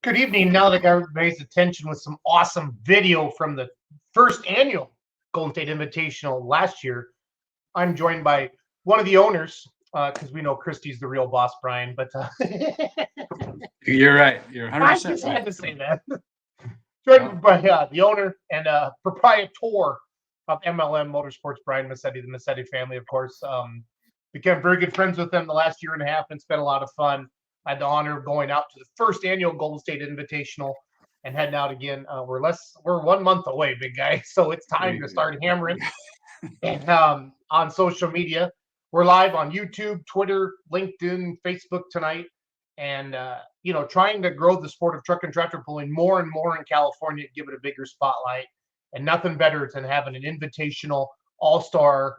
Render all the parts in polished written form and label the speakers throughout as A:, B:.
A: Good evening. Now that got everybody's attention with some awesome video from the first annual Golden State Invitational last year. I'm joined by one of the owners, because we know Christy's the real boss, Brian. But
B: You're right. You're 100%
A: I just
B: right.
A: had to say that. Joined by the owner and proprietor of MLM Motorsports, Brian Massetti, the Massetti family, of course. Became very good friends with them the last year and a half, and it's been a lot of fun. I had the honor of going out to the first annual Golden State Invitational and heading out again. We're 1 month away, big guy. So it's time to start hammering. And on social media, we're live on YouTube, Twitter, LinkedIn, Facebook tonight, and trying to grow the sport of truck and tractor pulling more and more in California, give it a bigger spotlight. And nothing better than having an invitational all-star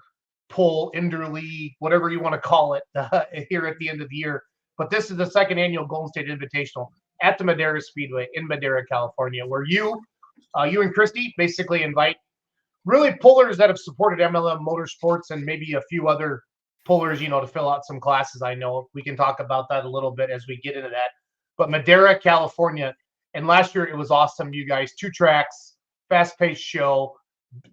A: pull, Inderly, whatever you want to call it, here at the end of the year. But this is the second annual Golden State Invitational at the Madera Speedway in Madera, California, where you and Christy basically invite really pullers that have supported MLM Motorsports and maybe a few other pullers, to fill out some classes. I know we can talk about that a little bit as we get into that. But Madera, California, and last year it was awesome, you guys. 2 tracks, fast-paced show.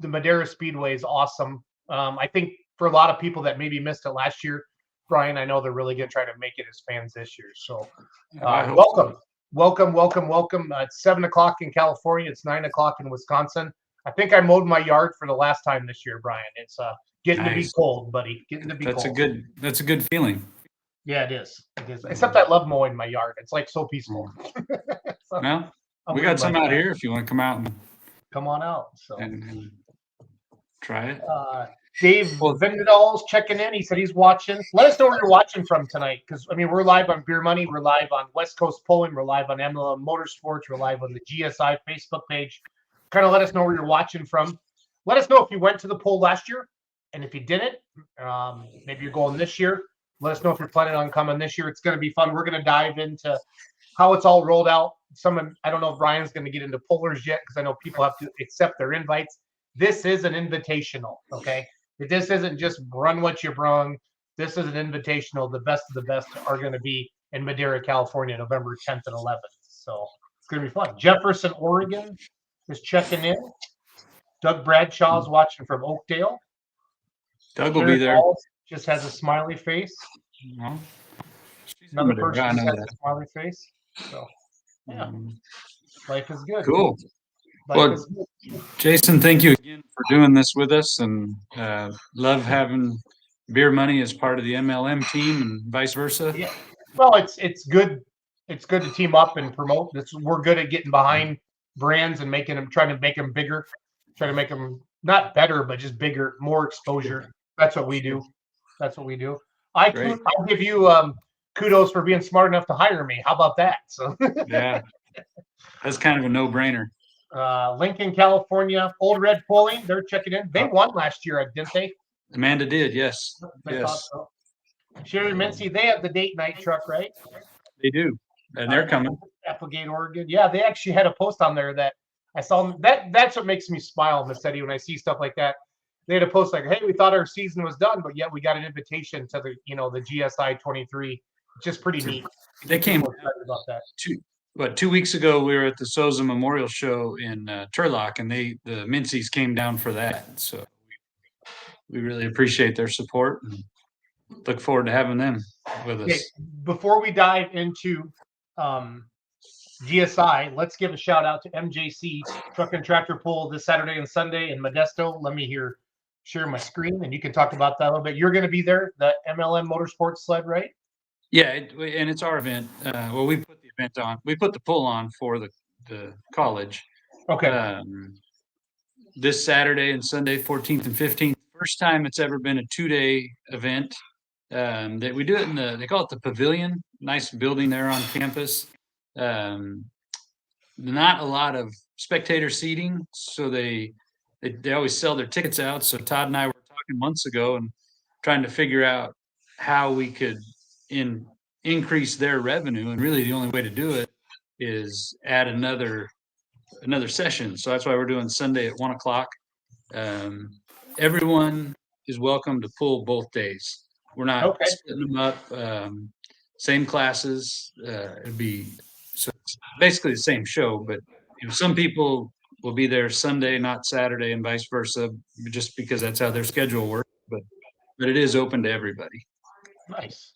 A: The Madera Speedway is awesome. I think for a lot of people that maybe missed it last year, Brian, I know they're really going to try to make it as fans this year. So welcome. It's 7 o'clock in California. It's 9 o'clock in Wisconsin. I think I mowed my yard for the last time this year, Brian. It's getting to be cold, buddy. Getting to be cold.
B: That's a good feeling.
A: Yeah, it is. It is. Except I love mowing my yard. It's like so peaceful.
B: So, well, we got some out here if you want to come out and
A: come on out. So
B: and try it.
A: Dave Vendedal's checking in. He said he's watching. Let us know where you're watching from tonight, because we're live on Beer Money, we're live on West Coast Pulling, we're live on MLM Motorsports, we're live on the GSI Facebook page. Kind of let us know where you're watching from. Let us know if you went to the poll last year, and if you didn't, maybe you're going this year. Let us know if you're planning on coming this year. It's going to be fun. We're going to dive into how it's all rolled out. I don't know if Ryan's going to get into pullers yet, because I know people have to accept their invites. This is an invitational, okay? This isn't just run what you brung. This is an invitational. The best of the best are going to be in Madera, California, November 10th and 11th. So it's going to be fun. Jefferson, Oregon is checking in. Doug Bradshaw's watching from Oakdale.
B: Doug will be there.
A: Just has a smiley face.
B: No.
A: Another person just has a smiley face. So, yeah. Life is good.
B: Cool. Jason, thank you again for doing this with us, and love having Beer Money as part of the MLM team and vice versa.
A: Yeah. Well, it's good. It's good to team up and promote. We're good at getting behind brands and trying to make them bigger, trying to make them not better, but just bigger, more exposure. That's what we do. I'll give you kudos for being smart enough to hire me. How about that? So
B: yeah, that's kind of a no-brainer.
A: Lincoln, California, Old Red Pulling, they're checking in. They won last year, didn't they?
B: Amanda did, yes.
A: Yes. So. Sherry Mincy, they have the date night truck, right?
B: They do, and they're coming.
A: Applegate, Oregon. Yeah, they actually had a post on there that I saw. That's what makes me smile, Massetti, when I see stuff like that. They had a post like, "Hey, we thought our season was done, but yet we got an invitation to the GSI 23." Just pretty neat.
B: They came
A: about that.
B: 2 weeks ago, we were at the Souza Memorial Show in Turlock, and the Mincy's came down for that. So we really appreciate their support and look forward to having them with us.
A: Okay, before we dive into GSI, let's give a shout out to MJC Truck and Tractor Pull this Saturday and Sunday in Modesto. Let me share my screen, and you can talk about that a little bit. You're going to be there, the MLM Motorsports sled, right?
B: Yeah, and it's our event. We put the event on. We put the pull on for the college.
A: Okay.
B: This Saturday and Sunday, 14th and 15th. First time it's ever been a 2-day event. That we do it they call it the Pavilion. Nice building there on campus. Not a lot of spectator seating, so they always sell their tickets out. So Todd and I were talking months ago and trying to figure out how we could increase their revenue, and really the only way to do it is add another session. So that's why we're doing Sunday at 1 o'clock. Everyone is welcome to pull both days. We're not splitting them up. Same classes. It'd be So it's basically the same show, but some people will be there Sunday, not Saturday, and vice versa, just because that's how their schedule works. But it is open to everybody.
A: Nice.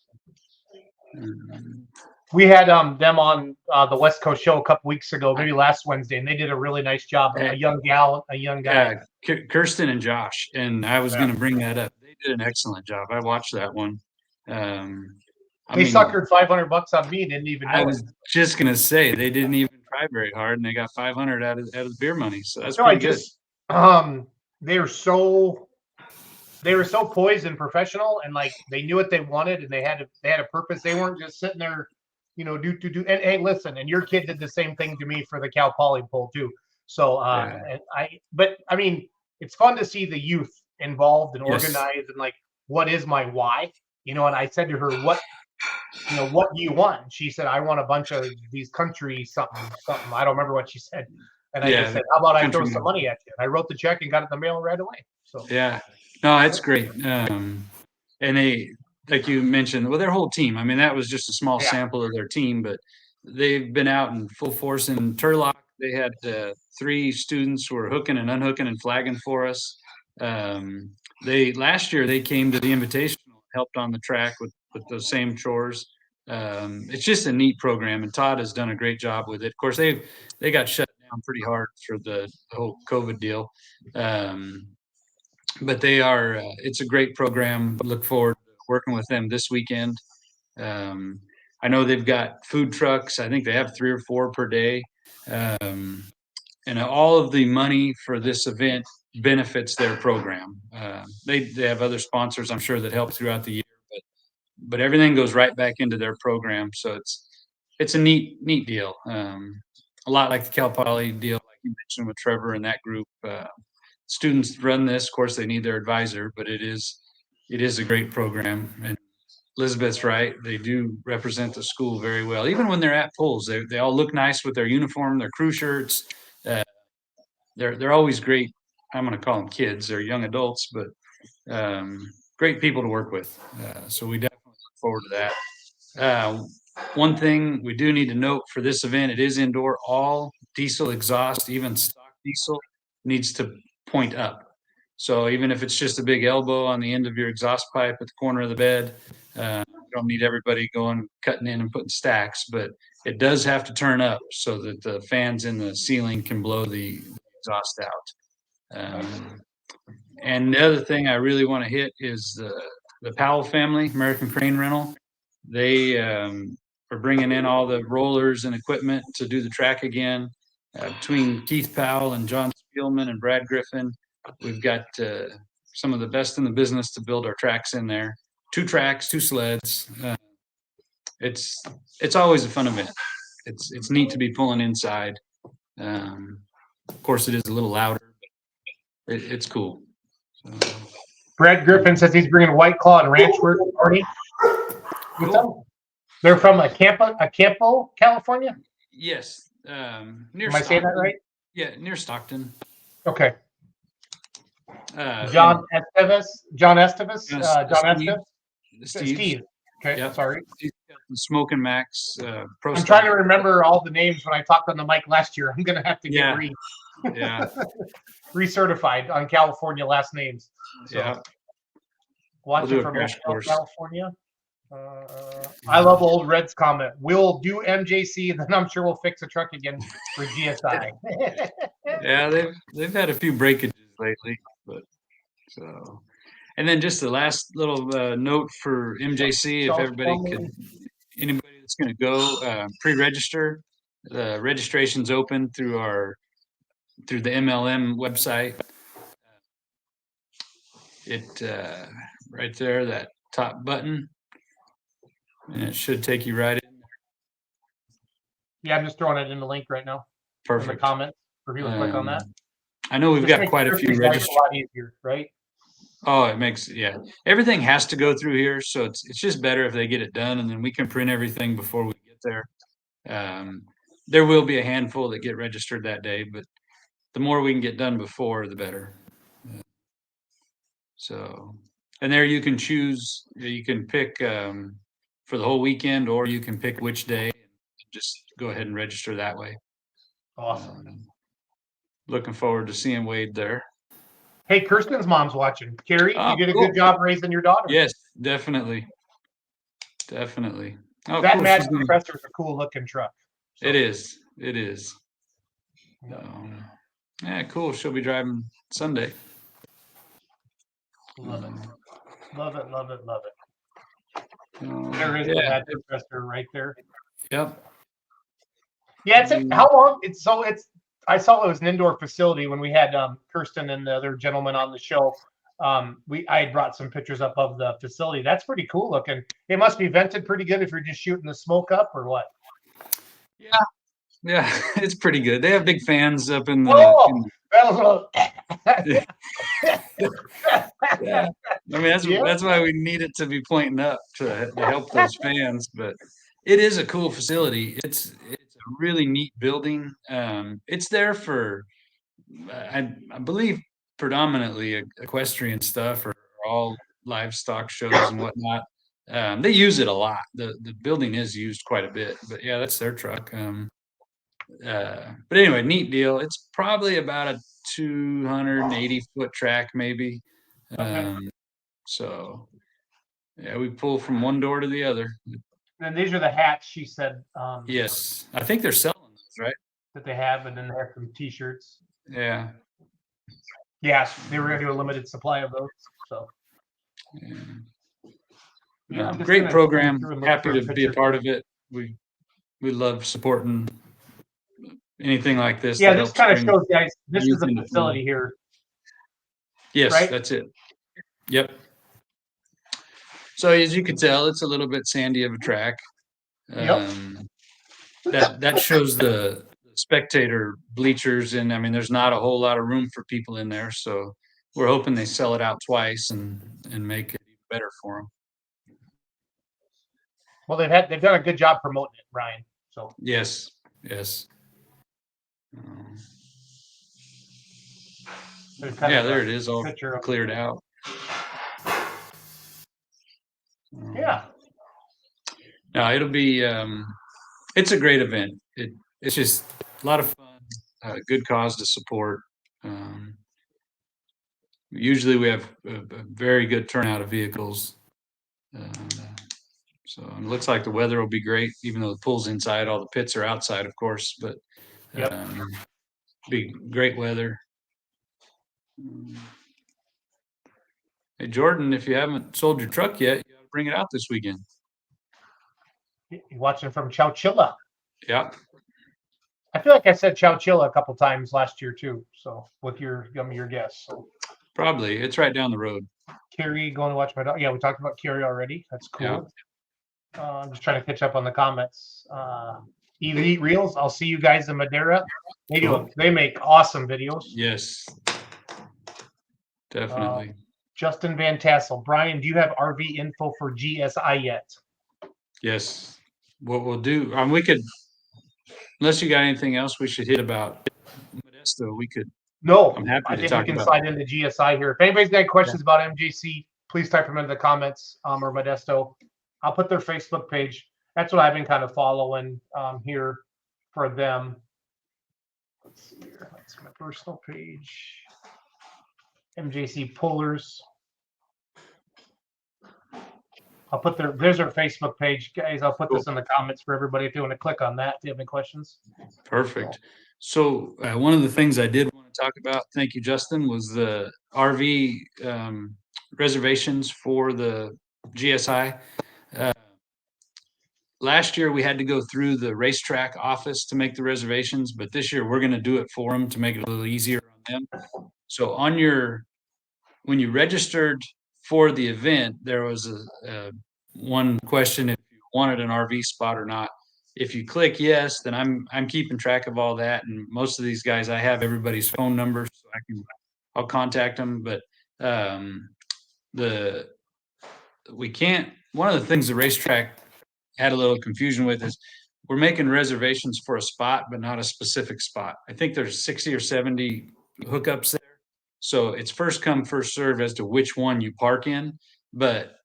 B: Um,
A: We had them on the West Coast show a couple weeks ago, maybe last Wednesday, and they did a really nice job. A young gal, a young guy.
B: Kirsten and Josh, and I was
A: Yeah.
B: going to bring that up. They did an excellent job. I watched that one.
A: They suckered $500 on me, didn't even know
B: I
A: it.
B: was just gonna say they didn't even try very hard, and they got 500 out of the beer money. So that's
A: No, I
B: pretty good.
A: just they were so poised and professional, and like they knew what they wanted, and they had a purpose. They weren't just sitting there, do. And hey, listen, and your kid did the same thing to me for the Cal Poly poll too. So
B: Yeah.
A: but I mean, it's fun to see the youth involved and
B: Yes.
A: organized, and like, what is my why? And I said to her, what do you want? And she said, I want a bunch of these country something. I don't remember what she said. And I just said, how about I throw some money at you? And I wrote the check and got it in the mail right away. So
B: yeah, no, that's great. And they, like you mentioned, well, their whole team. I mean, that was just a small sample of their team, but they've been out in full force in Turlock. They had 3 students who were hooking and unhooking and flagging for us. Last year they came to the Invitational, helped on the track with those same chores. It's just a neat program, and Todd has done a great job with it. Of course, they got shut down pretty hard for the whole COVID deal, but they are. It's a great program. Look forward to working with them this weekend. I know they've got food trucks. I think they have 3 or 4 per day, and all of the money for this event benefits their program. They have other sponsors, I'm sure, that help throughout the year, but everything goes right back into their program. So it's a neat deal. A lot like the Cal Poly deal, like you mentioned with Trevor and that group. Students run this. Of course, they need their advisor, but it is a great program. And Elizabeth's right; they do represent the school very well. Even when they're at polls, they all look nice with their uniform, their crew shirts. They're always great. I'm going to call them kids. They're young adults, but great people to work with. So we definitely look forward to that. One thing we do need to note for this event, it is indoor. All diesel exhaust, even stock diesel, needs to point up. So even if it's just a big elbow on the end of your exhaust pipe at the corner of the bed, you don't need everybody going, cutting in and putting stacks, but it does have to turn up so that the fans in the ceiling can blow the exhaust out. And the other thing I really want to hit is the Powell family, American Crane Rental. They are bringing in all the rollers and equipment to do the track again. Between Keith Powell and John Spielman and Brad Griffin, we've got some of the best in the business to build our tracks in there. 2 tracks, 2 sleds. It's always a fun event. It's neat to be pulling inside. Of course, it is a little louder, but it's cool. So,
A: Brad Griffin says he's bringing White Claw and Ranch Party.
B: cool.
A: They're from Campo, California.
B: Yes, near.
A: Am I saying that right?
B: Yeah, near Stockton.
A: Okay. John Estevez. Steve. Okay,
B: Yep.
A: sorry.
B: Smoking Max.
A: I'm trying to remember all the names when I talked on the mic last year. I'm gonna have to get recertified on California last names. So,
B: yeah.
A: Watching from California. I love old Red's comment. We'll do MJC, then I'm sure we'll fix a truck again for GSI.
B: Yeah, they've had a few breakages lately, but so. And then just the last little note for MJC, if anybody that's going to go, pre-register. The registration's open through the MLM website. It right there, that top button, and it should take you right in.
A: Yeah, I'm just throwing it in the link right now.
B: Perfect.
A: In the comments for people to click on that.
B: I know we've got quite a few registered.
A: A lot easier, right?
B: Oh, it makes everything has to go through here, so it's just better if they get it done, and then we can print everything before we get there. There will be a handful that get registered that day, but the more we can get done before, the better. So, and there you can choose. You can pick for the whole weekend, or you can pick which day. just go ahead and register that way.
A: Awesome.
B: Looking forward to seeing Wade there.
A: Hey, Kirsten's mom's watching. Carrie,
B: Oh,
A: you did a
B: cool.
A: good job raising your daughter.
B: Yes, definitely. Definitely. Oh,
A: That
B: cool.
A: Mad
B: She's gonna-
A: Compressor is a cool looking truck. So,
B: It is. It is.
A: yeah.
B: Yeah, cool. She'll be driving Sunday.
A: Love it. Love it, love it, love it.
B: Uh,
A: There is the
B: yeah.
A: Mad Compressor right there.
B: Yep.
A: Yeah, how long? I saw it was an indoor facility when we had Kirsten and the other gentleman on the show. I had brought some pictures up of the facility. That's pretty cool looking. It must be vented pretty good if you're just shooting the smoke up or what.
B: Yeah, it's pretty good. They have big fans up in the.
A: Oh, that was
B: Yeah. I mean,
A: Yeah.
B: that's why we need it to be pointing up to help those fans. But it is a cool facility. It's a really neat building. It's there for, I believe, predominantly equestrian stuff or all livestock shows and whatnot. They use it a lot. The building is used quite a bit. But yeah, that's their truck. But anyway, neat deal. It's probably about a 280-foot track, maybe.
A: Okay.
B: So yeah, we pull from one door to the other.
A: And these are the hats she said
B: Yes, I think they're selling those, right?
A: that they have, and then they have some t-shirts.
B: Yeah.
A: Yes, they were gonna do a limited supply of those. So
B: Yeah.
A: Yeah, I'm just
B: Great
A: gonna
B: program.
A: go through and look
B: Happy
A: for a
B: to be a
A: picture.
B: part of it. We love supporting anything like this.
A: Yeah,
B: that
A: this
B: helps
A: kind of
B: bring
A: shows guys. This
B: youth
A: is the
B: into
A: facility here.
B: Yes,
A: right?
B: that's it. Yep. So as you can tell, it's a little bit sandy of a track.
A: Yep.
B: That shows the spectator bleachers, and I mean, there's not a whole lot of room for people in there. So we're hoping they sell it out twice and make it even better for them.
A: Well, they've done a good job promoting it, Ryan. So
B: Yes.
A: there's kind
B: Yeah,
A: of a
B: there it is, all
A: picture of
B: cleared out.
A: Yeah.
B: No, it'll be. It's a great event. It's just a lot of fun. Good cause to support. Usually we have a very good turnout of vehicles. So it looks like the weather will be great, even though the pool's inside. All the pits are outside, of course, but
A: Yep.
B: be great weather. Hey, Jordan, if you haven't sold your truck yet, you got to bring it out this weekend.
A: You're watching from Chowchilla.
B: Yeah.
A: I feel like I said Chowchilla a couple times last year too. So with your guess. So
B: Probably. It's right down the road.
A: Carrie going to watch my dog. Yeah, we talked about Carrie already. That's cool. I'm just trying to catch up on the comments. Elite Reels. I'll see you guys in Madeira. They make awesome videos.
B: Yes. Definitely.
A: Justin Van Tassel. Brian, do you have RV info for GSI yet?
B: Yes. What we'll do, we could, unless you got anything else we should hit about Modesto, we could.
A: No,
B: I'm happy
A: I
B: to
A: think
B: talk
A: we can
B: about
A: slide into GSI here. If anybody's got questions about MJC, please type them into the comments or Modesto. I'll put their Facebook page. That's what I've been kind of following here for them. Let's see here. That's my personal page. MJC Pullers. I'll put there's our Facebook page, guys. I'll put this in the comments for everybody if you want to click on that. Do you have any questions?
B: Perfect. So one of the things I did want to talk about, thank you, Justin, was the RV reservations for the GSI. Last year we had to go through the racetrack office to make the reservations, but this year we're going to do it for them to make it a little easier on them. So when you registered for the event, there was a one question if you wanted an RV spot or not. If you click yes, then I'm keeping track of all that, and most of these guys I have everybody's phone number, so I'll contact them. But we can't. One of the things the racetrack had a little confusion with is we're making reservations for a spot, but not a specific spot. I think there's 60 or 70 hookups there. So it's first come, first serve as to which one you park in. But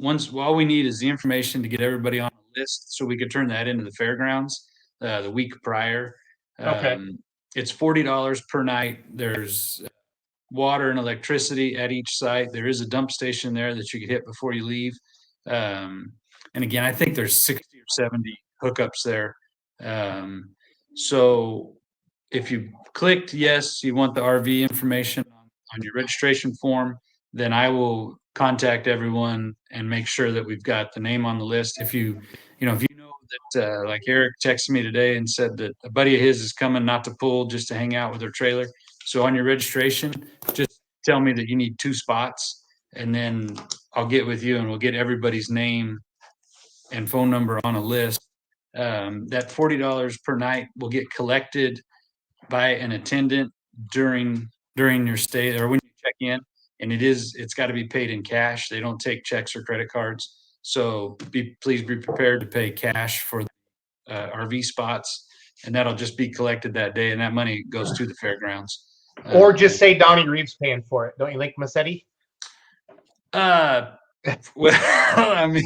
B: all we need is the information to get everybody on the list so we could turn that into the fairgrounds. the week prior.
A: Okay.
B: It's $40 per night. There's water and electricity at each site. There is a dump station there that you could hit before you leave. And again, I think there's 60 or 70 hookups there. So if you clicked yes, you want the RV information on your registration form, then I will contact everyone and make sure that we've got the name on the list. If you know that, like Eric texted me today and said that a buddy of his is coming not to pull, just to hang out with their trailer. So on your registration, just tell me that you need 2 spots, and then I'll get with you and we'll get everybody's name and phone number on a list. That $40 per night will get collected by an attendant during your stay or when you check in, and it's got to be paid in cash. They don't take checks or credit cards. So please be prepared to pay cash for RV spots, and that'll just be collected that day, and that money goes to the fairgrounds.
A: Or just say Donnie Reeves paying for it. Don't you think, Massetti?
B: Well, I mean,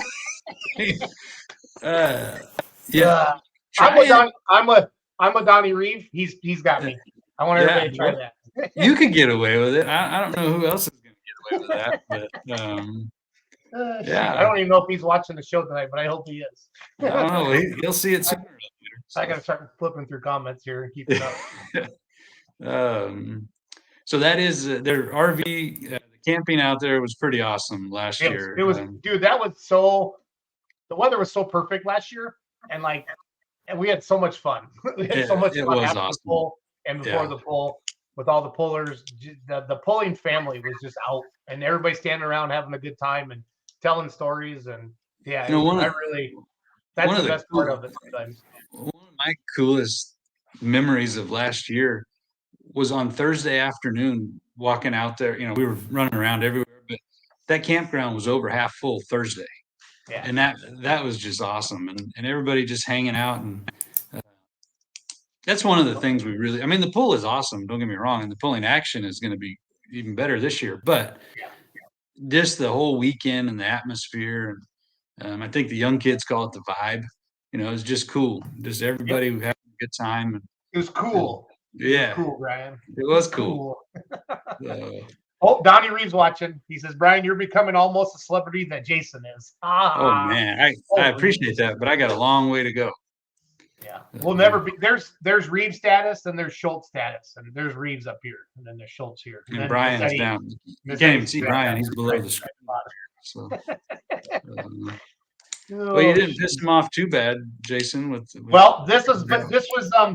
B: yeah.
A: I'm a Donnie Reeves. He's got me. I want everybody to try that.
B: You could get away with it. I don't know who else is going to get away with that, but
A: I don't even know if he's watching the show tonight, but I hope he is.
B: I don't know. He'll see it sooner or later.
A: I got to start flipping through comments here and keep it
B: up. So that is their RV. The camping out there was pretty awesome last year.
A: It was, dude. The weather was so perfect last year, and we had so much fun. We had so much fun after the pull and before the pull with all the pullers. The pulling family was just out, and everybody standing around having a good time and telling stories. And that's the best part of it sometimes.
B: One of my coolest memories of last year was on Thursday afternoon walking out there. We were running around everywhere, but that campground was over half full Thursday. Yeah. And that was just awesome. And everybody just hanging out. And that's one of the things the pull is awesome. Don't get me wrong. And the pulling action is going to be even better this year, but just the whole weekend and the atmosphere. And I think the young kids call it the vibe. It's just cool. Just everybody having a good time. And
A: it was cool.
B: Yeah.
A: It was cool, Brian.
B: It was cool.
A: Oh, Donnie Reeves watching. He says, Brian, you're becoming almost a celebrity that Jason is.
B: Oh, man. I appreciate that, but I got a long way to go.
A: Yeah. We'll never be. There's Reeves status, and there's Schultz status, and there's Reeves up here, and then there's Schultz here.
B: And Brian's down. You can't even see Brian. He's below the screen. So, well, you didn't piss him off too bad, Jason.
A: This was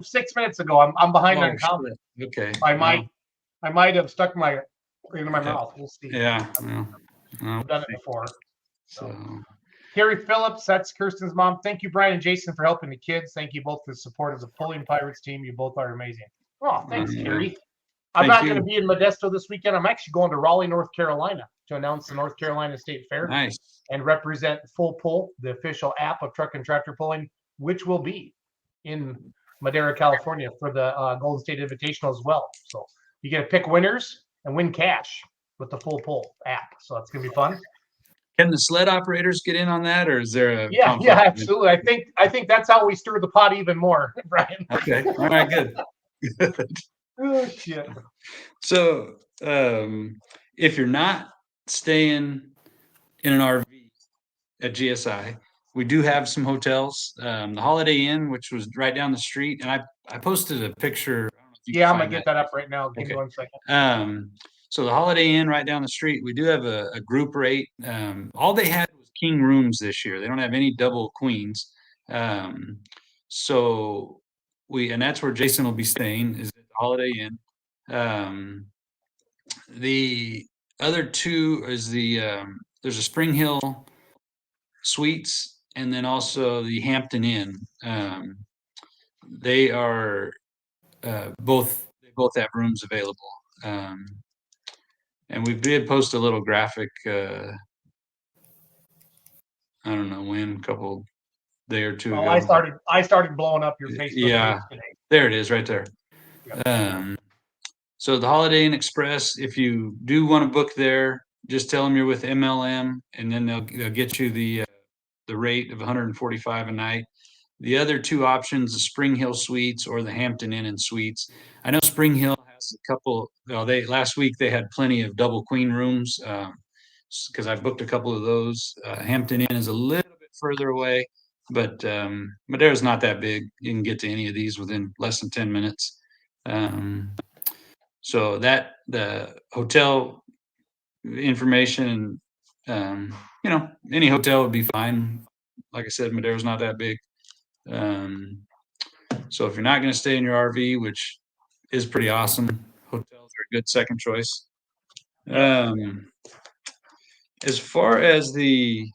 A: 6 minutes ago. I'm behind on comment.
B: Okay.
A: I might have stuck my in my mouth. We'll see.
B: Yeah.
A: I've done it before. So. Carrie Phillips, that's Kirsten's mom. Thank you, Brian and Jason, for helping the kids. Thank you both for the support of the Pulling Pirates team. You both are amazing. Oh, thanks, Carrie. I'm not going to be in Modesto this weekend. I'm actually going to Raleigh, North Carolina to announce the North Carolina State Fair.
B: Nice.
A: And represent Full Pull, the official app of truck and tractor pulling, which will be in Madera, California for the Golden State Invitational as well. So you get to pick winners and win cash with the Full Pull app. So that's going to be fun.
B: Can the sled operators get in on that, or is there a
A: yeah, absolutely. I think that's how we stir the pot even more, Brian.
B: Okay. All right, good.
A: Oh shit.
B: So if you're not staying in an RV at GSI, we do have some hotels. The Holiday Inn, which was right down the street, and I posted a picture.
A: I'm gonna get that up right now. Give me 1 second.
B: So the Holiday Inn right down the street, we do have a group rate. All they had was king rooms this year. They don't have any double queens. So and that's where Jason will be staying, is at the Holiday Inn. The other two is there's a Spring Hill Suites, and then also the Hampton Inn. They are both have rooms available. And we did post a little graphic, I don't know when, day or two ago.
A: I started blowing up your Facebook page today.
B: There it is, right there. Yep. So the Holiday Inn Express, if you do want to book there, just tell them you're with MLM, and then they'll get you the rate of $145 a night. The other two options, the Spring Hill Suites or the Hampton Inn and Suites. I know Spring Hill has a couple. Well, last week they had plenty of double queen rooms because I booked a couple of those. Hampton Inn is a little bit further away, but Madeira's not that big. You can get to any of these within less than 10 minutes. So that the hotel information, any hotel would be fine. Like I said, Madeira's not that big. So if you're not going to stay in your RV, which is pretty awesome, hotels are a good second choice. As far as the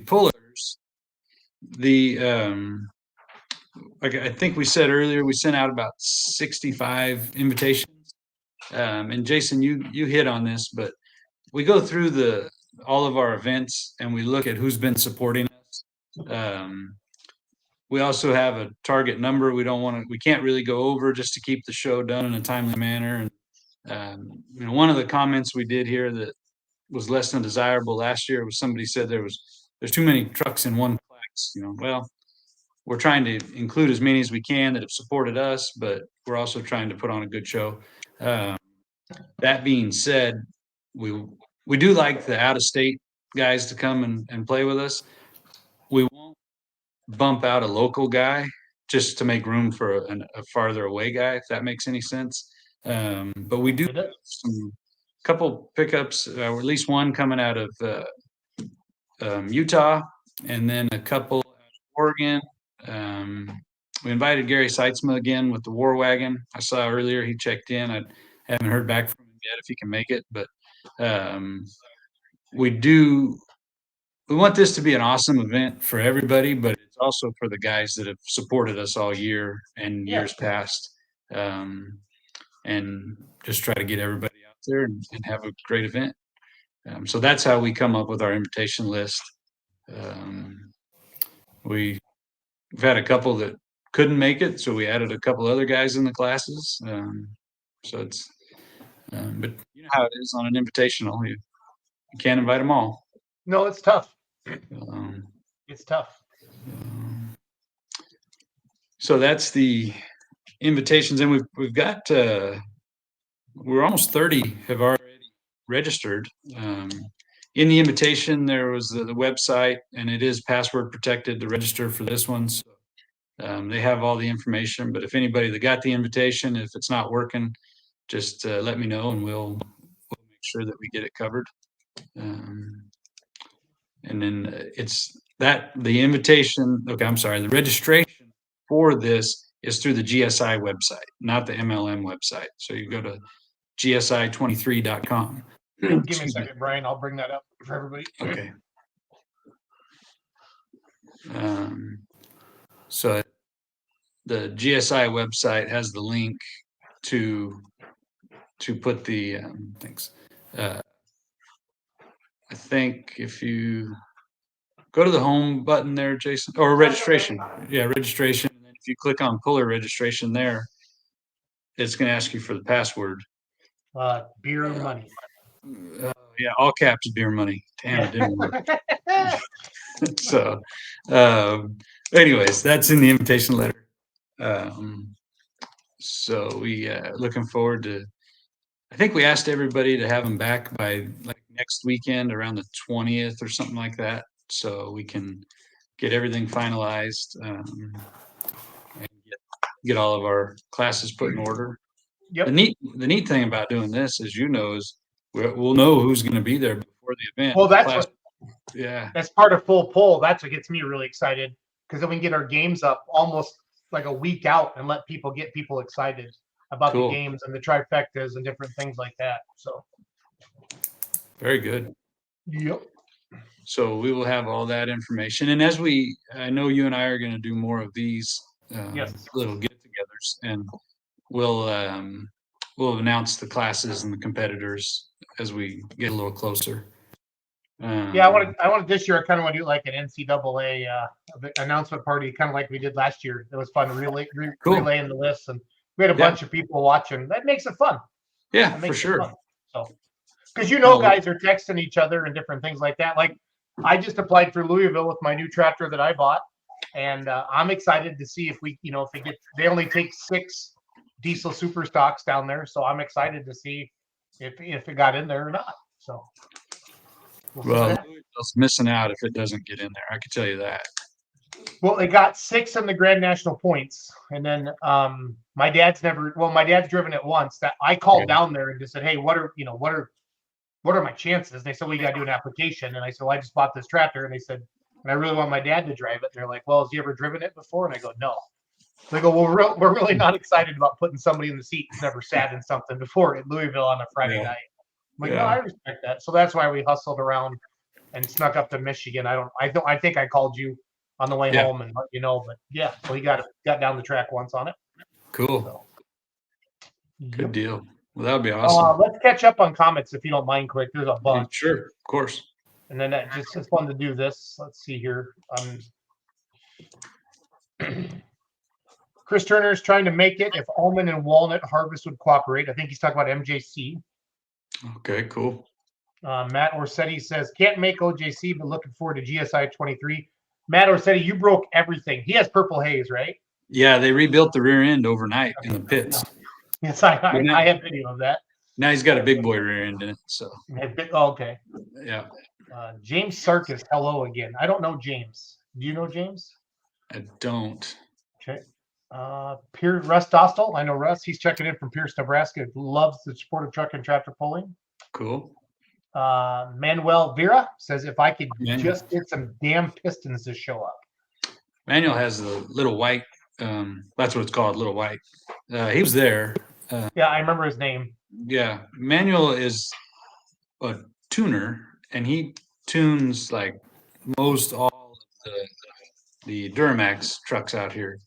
B: pullers, like I think we said earlier, we sent out about 65 invitations. And Jason, you hit on this, but we go through all of our events and we look at who's been supporting us. We also have a target number. We can't really go over just to keep the show done in a timely manner. And one of the comments we did here that was less than desirable last year was somebody said there's too many trucks in one class. Well, we're trying to include as many as we can that have supported us, but we're also trying to put on a good show. That being said, we do like the out-of-state guys to come and play with us. We won't bump out a local guy just to make room for a farther away guy, if that makes any sense. But we do have some couple pickups, or at least one coming out of Utah, and then a couple out of Oregon. We invited Gary Seitzma again with the War Wagon. I saw earlier he checked in. I haven't heard back from him yet if he can make it, but we want this to be an awesome event for everybody, but it's also for the guys that have supported us all year and years past. And just try to get everybody out there and have a great event. So that's how we come up with our invitation list. We've had a couple that couldn't make it, so we added a couple other guys in the classes. So it's, but you know how it is on an invitational. You can't invite them all.
A: No, it's tough. It's tough.
B: So that's the invitations, and we've got we're almost 30 have already registered. In the invitation, there was the website, and it is password protected to register for this one. So they have all the information. But if anybody that got the invitation, if it's not working, just let me know, and we'll make sure that we get it covered. And then the invitation. Okay, I'm sorry. The registration for this is through the GSI website, not the MLM website. So you go to gsi23.com.
A: Give me a second, Brian. I'll bring that up for everybody.
B: Okay. So the GSI website has the link to put the things. I think if you go to the home button there, Jason, or registration. Yeah, registration. And then if you click on puller registration there, it's going to ask you for the password.
A: Beer money.
B: Yeah, all caps beer money. Damn, it didn't work. So, anyways, that's in the invitation letter. So we looking forward to. I think we asked everybody to have them back by like next weekend, around the 20th or something like that, so we can get everything finalized and get all of our classes put in order.
A: Yep.
B: The neat thing about doing this, as you know, is we'll know who's going to be there before the event.
A: Well, that's part of full pull. That's what gets me really excited, because then we can get our games up almost like a week out and get people excited about the games and the trifectas and different things like that. So
B: very good.
A: Yep.
B: So we will have all that information, and I know you and I are going to do more of these little get-togethers, and we'll announce the classes and the competitors as we get a little closer.
A: I wanted this year. I kind of want to do like an NCAA announcement party, kind of like we did last year. It was fun relaying the lists, and we had a bunch of people watching. That makes it fun.
B: Yeah, for sure.
A: Fun. So, because guys are texting each other and different things like that. Like I just applied for Louisville with my new tractor that I bought, and I'm excited to see if we, if they only take 6 diesel super stocks down there, so I'm excited to see if it got in there or not. So we'll see what
B: Well,
A: happens.
B: Louisville's missing out if it doesn't get in there. I can tell you that.
A: Well, they got 6 in the Grand National points, and then my dad's driven it once. That I called
B: Yeah.
A: down there and just said, "Hey, what are my chances?" And they said, "Well, you got to do an application." And I said, "Well, I just bought this tractor," and they said, "And I really want my dad to drive it." And they're like, "Well, has he ever driven it before?" And I go, "No." They go, "Well, we're really not excited about putting somebody in the seat who's never sat in something before at Louisville on a Friday
B: Yeah.
A: night." I'm like,
B: Yeah.
A: "No, I respect that." So that's why we hustled around and snuck up to Michigan. I think I called you on the way
B: Yeah.
A: home and let you know, but yeah, so he got down the track once on it.
B: Cool.
A: So,
B: Good
A: yep.
B: deal. Well, that would be awesome.
A: Let's catch up on comments if you don't mind, quick. There's a bunch.
B: Sure, of course.
A: And then it's fun to do this. Let's see here. Chris Turner is trying to make it if almond and walnut harvest would cooperate. I think he's talking about MJC.
B: Okay, cool.
A: Matt Orsetti says, can't make OJC, but looking forward to GSI 23. Matt Orsetti, you broke everything. He has purple haze, right?
B: Yeah, they rebuilt the rear end overnight in the pits.
A: Yes, I have video of that.
B: Now he's got a big boy rear end in it. So
A: okay.
B: yeah.
A: James Sarkis, hello again. I don't know James. Do you know James?
B: I don't.
A: Okay. Russ Dostal. I know Russ. He's checking in from Pierce, Nebraska. Loves the sport of truck and tractor pulling.
B: Cool.
A: Manuel Vera says, if I could just get some damn pistons to show up.
B: Manuel has the little white. That's what it's called, little white. He was there.
A: Yeah, I remember his name.
B: Yeah. Manuel is a tuner, and he tunes like most all of the Duramax trucks out here.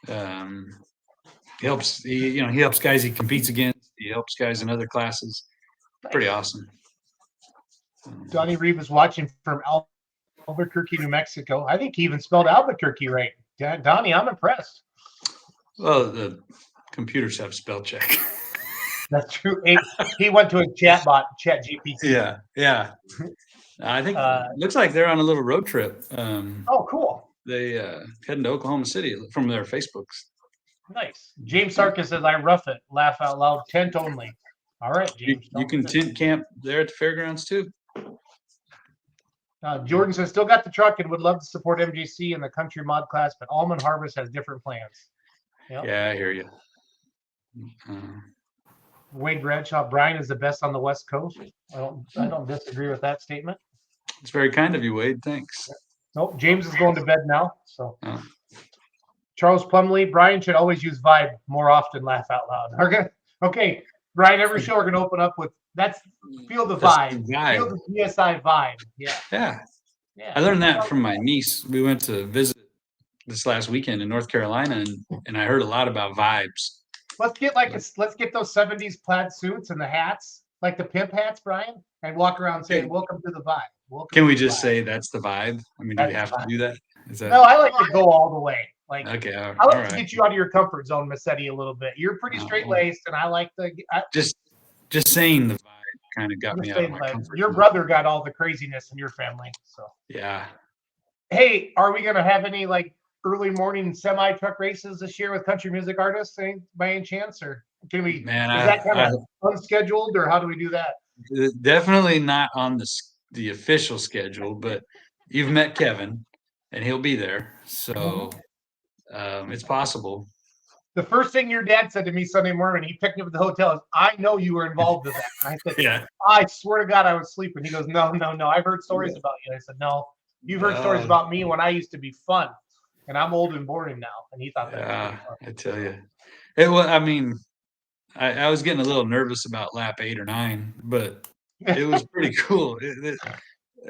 B: He helps guys he competes against. He helps guys in other classes. Pretty awesome.
A: Donnie Reeve is watching from Albuquerque, New Mexico. I think he even spelled Albuquerque right. Donnie, I'm impressed.
B: Well, the computers have spell check.
A: That's true. He went to a chatbot, ChatGPT.
B: Yeah. I think looks like they're on a little road trip.
A: Oh, cool.
B: They heading to Oklahoma City from their Facebooks.
A: Nice. James Sarkis says, I rough it. Laugh out loud. Tent only. All right, James.
B: You can tent camp there at the fairgrounds too.
A: Jordan says, still got the truck and would love to support MJC in the country mod class, but Almond Harvest has different plans. Yep.
B: Yeah, I hear you.
A: Wade Bradshaw, Brian is the best on the West Coast. I don't disagree with that statement.
B: It's very kind of you, Wade. Thanks.
A: Nope. James is going to bed now. So Charles Plumley, Brian should always use vibe more often. Laugh out loud. Okay, Brian. Every show we're gonna open up with feel the vibe. Feel the GSI vibe. Yeah.
B: I learned that from my niece. We went to visit this last weekend in North Carolina, and I heard a lot about vibes.
A: Let's get those 70s plaid suits and the hats, like the pimp hats, Brian, and walk around saying, welcome to the vibe.
B: Can we just say that's the vibe? I mean, do we have to do that?
A: No, I like to go all the way. Like,
B: okay,
A: I like to get you out of your comfort zone, Massetti, a little bit. You're pretty straight-laced, and I like the
B: just saying the vibe kind of got me out of my comfort zone.
A: Your brother got all the craziness in your family, so
B: yeah.
A: Hey, are we gonna have any like early morning semi truck races this year with country music artists by any chance, or can we?
B: Man,
A: is that kind of unscheduled, or how do we do that?
B: Definitely not on the official schedule, but you've met Kevin, and he'll be there, so it's possible. The
A: first thing your dad said to me Sunday morning, he picked me up at the hotel, is, "I know you were involved in that." And I said,
B: "Yeah,
A: I swear to God, I was sleeping." He goes, "No, I've heard stories about you." I said, "No, you've heard stories about me when I used to be fun, and I'm old and boring now." And he thought that.
B: Yeah, I tell you, it was. I mean, I was getting a little nervous about lap 8 or 9, but it was pretty cool.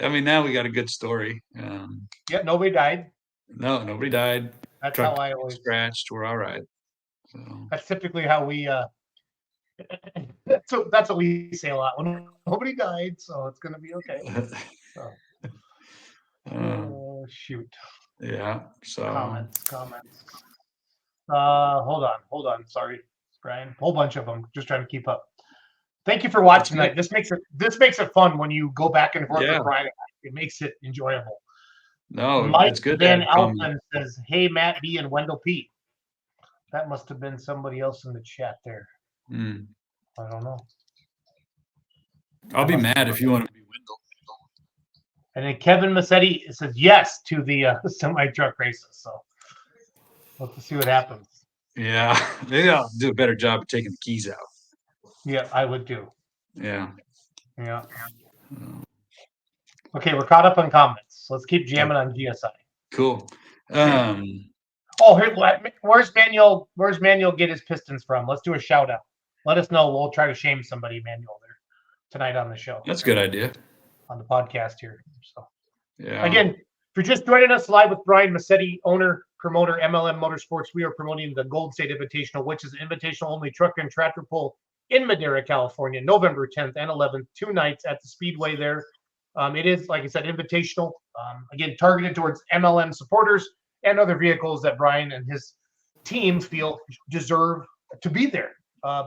B: I mean, now we got a good story.
A: Yeah, nobody died.
B: No, nobody died.
A: That's
B: Truck
A: how I always
B: scratched. We're all right. So.
A: That's typically how we. That's what we say a lot. When nobody died, so it's gonna be okay. So. Shoot.
B: Yeah. So.
A: Comments. Hold on. Sorry, Brian. Whole bunch of them. Just trying to keep up. Thank you for watching tonight. This makes it fun when you go back and forth with Brian. It makes it enjoyable.
B: No,
A: Mike
B: it's good to
A: Van
B: have comment.
A: Alphen says, "Hey, Matt B and Wendell P." That must have been somebody else in the chat there.
B: Mm.
A: I don't know.
B: I'll be mad if you want to be Wendell.
A: And then Kevin Massetti says yes to the semi truck races. So we'll have to see what happens.
B: Yeah, maybe I'll do a better job of taking the keys out.
A: Yeah, I would do.
B: Yeah.
A: Yeah. Okay, we're caught up on comments. So let's keep jamming on GSI.
B: Cool.
A: Oh, here, where's Manuel? Where's Manuel get his Pistons from? Let's do a shout out. Let us know. We'll try to shame somebody, Manuel, there tonight on the show.
B: That's a good idea.
A: On the podcast here. So
B: Yeah.
A: again, if you're just joining us live with Brian Massetti, owner, promoter, MLM Motorsports, we are promoting the Gold State Invitational, which is an invitational only truck and tractor pull in Madera, California, November 10th and 11th, 2 nights at the Speedway there. It is, like I said, invitational. Again, targeted towards MLM supporters and other vehicles that Brian and his team feel deserve to be there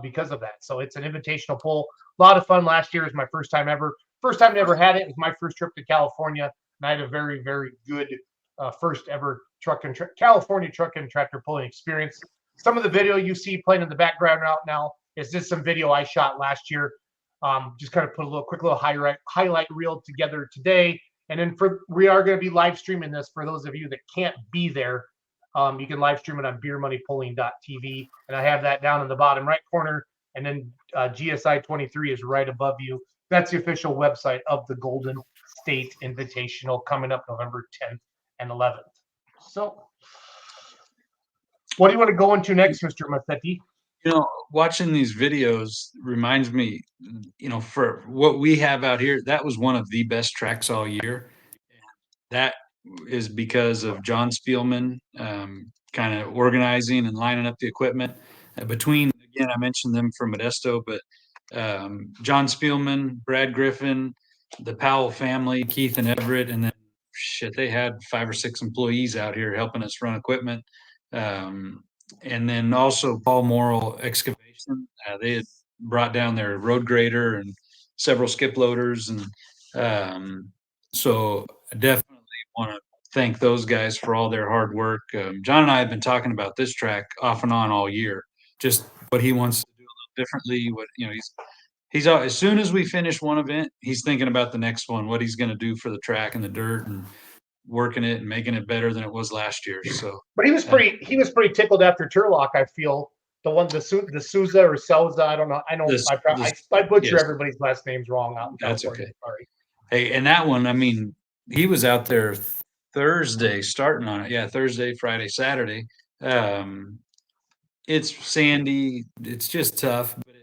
A: because of that. So it's an invitational pull. A lot of fun. Last year was my first time ever. First time I ever had it. It was my first trip to California, and I had a very, very good first ever California truck and tractor pulling experience. Some of the video you see playing in the background out now is just some video I shot last year. Just kind of put a quick little highlight reel together today. And then we are going to be live streaming this for those of you that can't be there. You can live stream it on beermoneypulling.tv. And I have that down in the bottom right corner. And then GSI 23 is right above you. That's the official website of the Golden State Invitational coming up November 10th and 11th. So what do you want to go into next, Mr. Massetti?
B: Watching these videos reminds me, for what we have out here, that was one of the best tracks all year. That is because of John Spielman kind of organizing and lining up the equipment. Again, I mentioned them from Modesto, but John Spielman, Brad Griffin, the Powell family, Keith and Everett, and then they had 5 or 6 employees out here helping us run equipment. And then also Paul Morrill Excavation. They had brought down their road grader and several skip loaders. And so I definitely want to thank those guys for all their hard work. John and I have been talking about this track off and on all year, just what he wants to do a little differently. He's as soon as we finish one event, he's thinking about the next one, what he's going to do for the track and the dirt and working it and making it better than it was last year. So,
A: but he was pretty tickled after Turlock. I feel the Souza or Souza. I don't know. I butcher everybody's last names wrong out in
B: That's
A: California.
B: okay.
A: Sorry.
B: Hey, and that one, I mean, he was out there Thursday starting on it. Yeah, Thursday, Friday, Saturday. It's sandy. It's just tough. But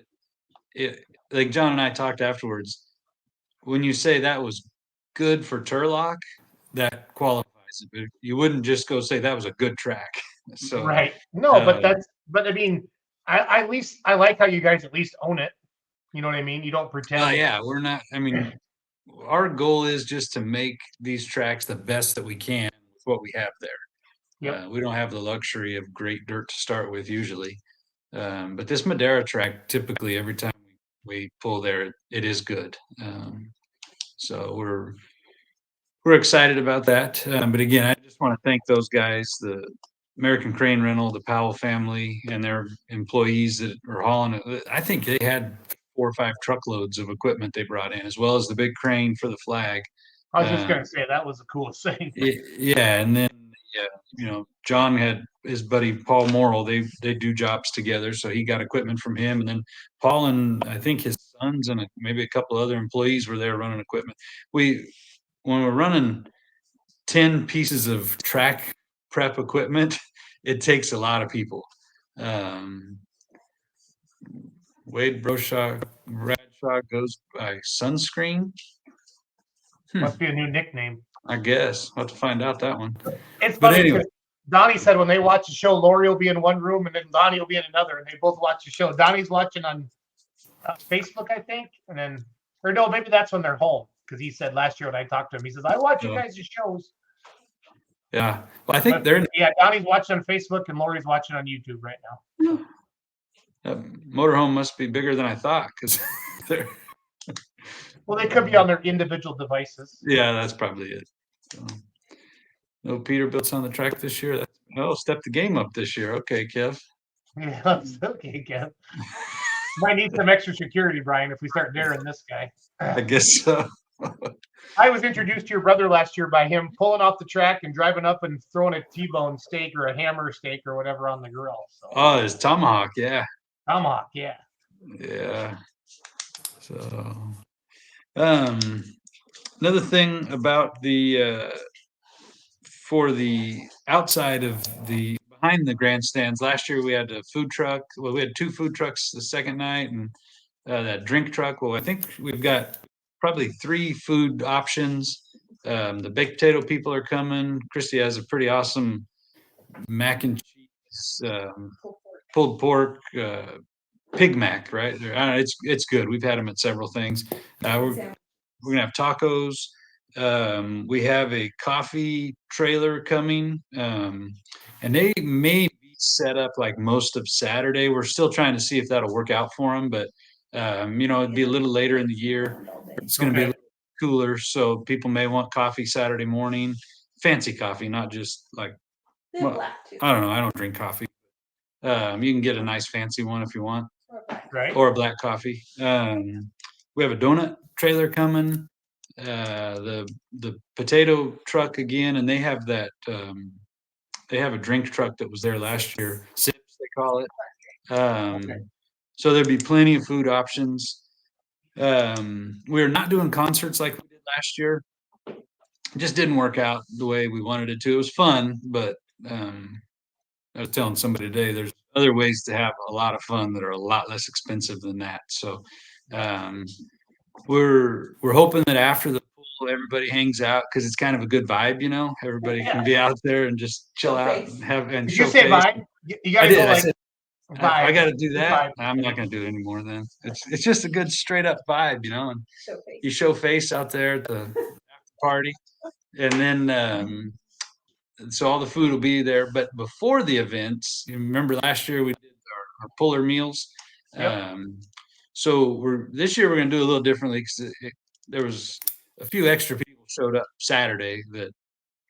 B: it like John and I talked afterwards. When you say that was good for Turlock, that qualifies it. But you wouldn't just go say that was a good track. So
A: right. No, but I mean, I at least I like how you guys at least own it. You know what I mean? You don't pretend.
B: Yeah, we're not. I mean, our goal is just to make these tracks the best that we can with what we have there. Yep. We don't have the luxury of great dirt to start with usually. But this Madera track, typically every time we pull there, it is good. So we're excited about that. But again, I just want to thank those guys, the American Crane Rental, the Powell family, and their employees that are hauling it. I think they had 4 or 5 truckloads of equipment they brought in, as well as the big crane for the flag.
A: I was just going to say that was the coolest thing.
B: Yeah, and then John had his buddy Paul Morrill. They do jobs together, so he got equipment from him, and then Paul and I think his sons and maybe a couple other employees were there running equipment. When we're running 10 pieces of track prep equipment, it takes a lot of people. Wade Bradshaw goes by Sunscreen.
A: Must be a new nickname.
B: I guess I'll have to find out that one.
A: It's funny because Donnie said when they watch the show, Lori will be in one room and then Donnie will be in another, and they both watch the show. Donnie's watching on Facebook, I think, or no, maybe that's when they're home, because he said last year when I talked to him, he says, I watch you guys' shows.
B: Yeah, well, I think
A: Donnie's watching on Facebook and Lori's watching on YouTube right now.
B: Motorhome must be bigger than I thought, because they're.
A: Well, they could be on their individual devices.
B: Yeah, that's probably it. So, No Peterbilt's on the track this year. Step the game up this year. Okay, Kev.
A: Yeah, it's okay, Kev. Might need some extra security, Brian, if we start daring this guy.
B: I guess so.
A: I was introduced to your brother last year by him pulling off the track and driving up and throwing a T-bone steak or a hammer steak or whatever on the grill. So,
B: Oh, it's tomahawk. Yeah.
A: tomahawk, yeah.
B: Yeah. So, another thing about for the outside of the behind the grandstands, last year we had a food truck. Well, we had 2 food trucks the second night and that drink truck. Well, I think we've got probably 3 food options. The baked potato people are coming. Christy has a pretty awesome mac and cheese, pulled pork, pig mac, right? It's good. We've had them at several things. We're gonna have tacos. We have a coffee trailer coming, and they may be set up like most of Saturday. We're still trying to see if that'll work out for them, but it'd be a little later in the year. It's going to be a little cooler, so people may want coffee Saturday morning. Fancy coffee, not just like well, I don't know. I don't drink coffee. You can get a nice fancy one if you want,
A: Right.
B: or a black coffee. We have a donut trailer coming. The potato truck again, and they have that. They have a drink truck that was there last year. Sips they call it. So there'd be plenty of food options. We're not doing concerts like we did last year. It just didn't work out the way we wanted it to. It was fun, but I was telling somebody today, there's other ways to have a lot of fun that are a lot less expensive than that. So we're hoping that after the pool, everybody hangs out because it's kind of a good vibe, Everybody can be out there and just chill out and have and
A: Did you say
B: showcase.
A: vibe? You
B: I
A: gotta
B: did.
A: go
B: I
A: like
B: said I got to do that.
A: vibe.
B: I'm not going to do it anymore. Then it's just a good straight up vibe, And you show face out there at the after party, and then so all the food will be there. But before the events, you remember last year we did our puller meals.
A: Yep.
B: So this year we're going to do a little differently because there was a few extra people showed up Saturday that.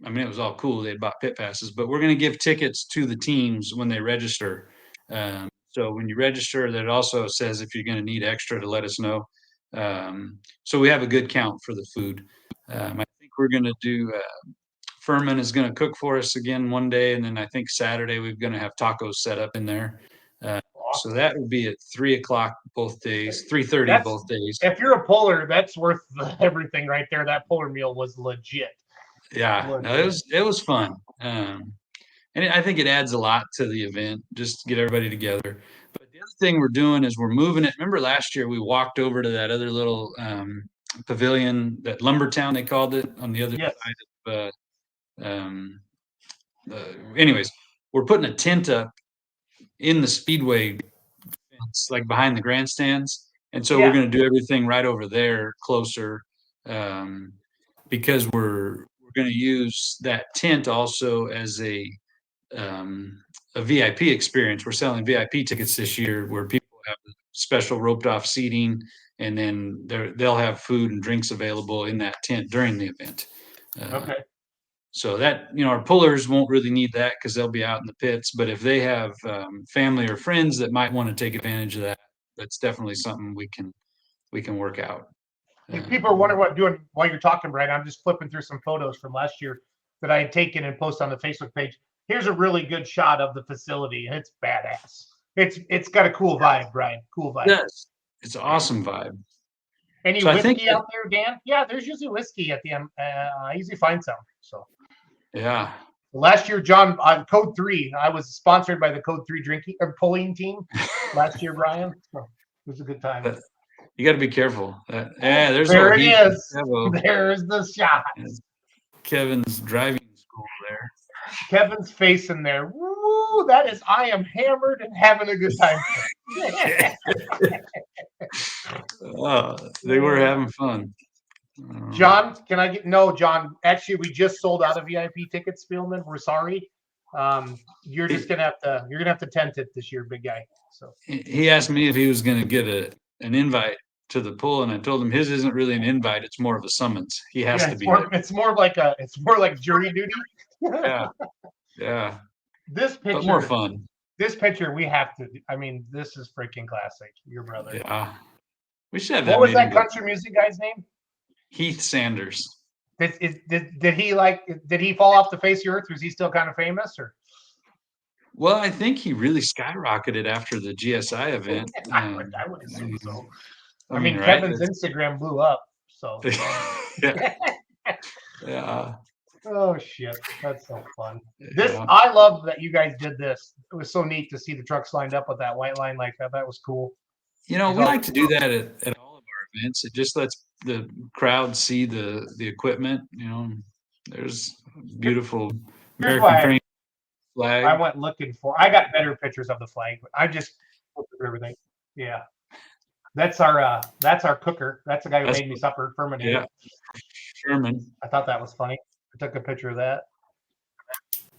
B: I mean, it was all cool. They had bought pit passes, but we're going to give tickets to the teams when they register. So when you register, that also says if you're going to need extra to let us know. So we have a good count for the food. I think we're going to do. Furman is going to cook for us again one day, and then I think Saturday we're going to have tacos set up in there. So that would be at 3:00 both days, 3:30 both days.
A: If you're a puller, that's worth everything right there. That puller meal was legit.
B: Yeah, no, it was fun. And I think it adds a lot to the event, just to get everybody together. But the other thing we're doing is we're moving it. Remember last year we walked over to that other little pavilion, that Lumbertown they called it, on the other side of. Anyways, we're putting a tent up in the speedway fence, like behind the grandstands, and so we're going to do everything right over there, closer, because we're going to use that tent also as a VIP experience. We're selling VIP tickets this year where people have special roped off seating, and then they'll have food and drinks available in that tent during the event. So that, our pullers won't really need that because they'll be out in the pits. But if they have family or friends that might want to take advantage of that, that's definitely something we can work out.
A: If people are wondering what I'm doing while you're talking, Brian, I'm just flipping through some photos from last year that I had taken and posted on the Facebook page. Here's a really good shot of the facility, and it's badass. It's got a cool vibe, Brian. Cool vibe.
B: Yes, it's an awesome vibe.
A: Any whiskey out there, Dan? Yeah, there's usually whiskey at the end. I usually find some. So.
B: Yeah.
A: Last year, John, on Code 3, I was sponsored by the Code 3 drinking or pulling team last year, Brian. So it was a good time.
B: You got to be careful. There's
A: there it is. There's the shot.
B: Kevin's driving school there.
A: Kevin's face in there. Woo! That is, I am hammered and having a good time.
B: They were having fun.
A: John, can I get no, John? Actually, we just sold out of VIP tickets, Spielman. We're sorry. You're just gonna have to tent it this year, big guy. So
B: he asked me if he was gonna get an invite to the pool, and I told him his isn't really an invite; it's more of a summons. He has to be.
A: It's more like jury duty.
B: Yeah. Yeah.
A: This
B: But more
A: picture,
B: fun.
A: this picture, we have to. I mean, this is freaking classic. Your brother.
B: Yeah. We should have
A: What
B: that
A: was
B: made
A: that
B: into
A: country music guy's name?
B: Heath Sanders.
A: Did he like? Did he fall off the face of the earth? Was he still kind of famous, or?
B: Well, I think he really skyrocketed after the GSI event.
A: I would assume so. I mean,
B: right?
A: Kevin's Instagram blew up. So.
B: Yeah. Yeah.
A: Oh shit, that's so fun. This
B: Yeah.
A: I love that you guys did this. It was so neat to see the trucks lined up with that white line like that. That was cool.
B: We like to do that at all of our events. It just lets the crowd see the equipment. There's beautiful
A: Here's
B: American
A: why
B: crane
A: I
B: flag.
A: went looking for. I got better pictures of the flag, but I just looked at everything. Yeah, that's our cooker. That's the guy who
B: That's-
A: made me supper, Furminator.
B: Yeah. Sherman.
A: I thought that was funny. I took a picture of that.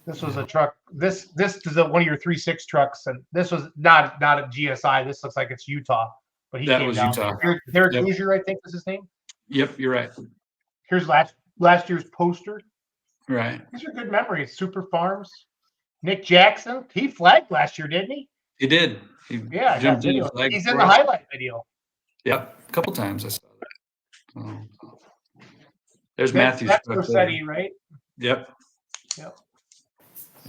A: This was a truck. This is one of your 3.6 trucks, and this was not a GSI. This looks like it's Utah, but he
B: That
A: came
B: was
A: down.
B: Utah.
A: Derek
B: Yep.
A: Hoosier, I think was his name.
B: Yep, you're right.
A: Here's last year's poster.
B: Right.
A: These are good memories. Super Farms. Nick Jackson, he flagged last year, didn't he?
B: He did. He
A: Yeah, I got
B: jumped in
A: video.
B: the flag
A: He's in
B: for
A: the
B: us.
A: highlight video.
B: Yep, a couple times I saw that. There's
A: That's
B: Matthew's truck there.
A: Rossetti, right?
B: Yep.
A: Yep.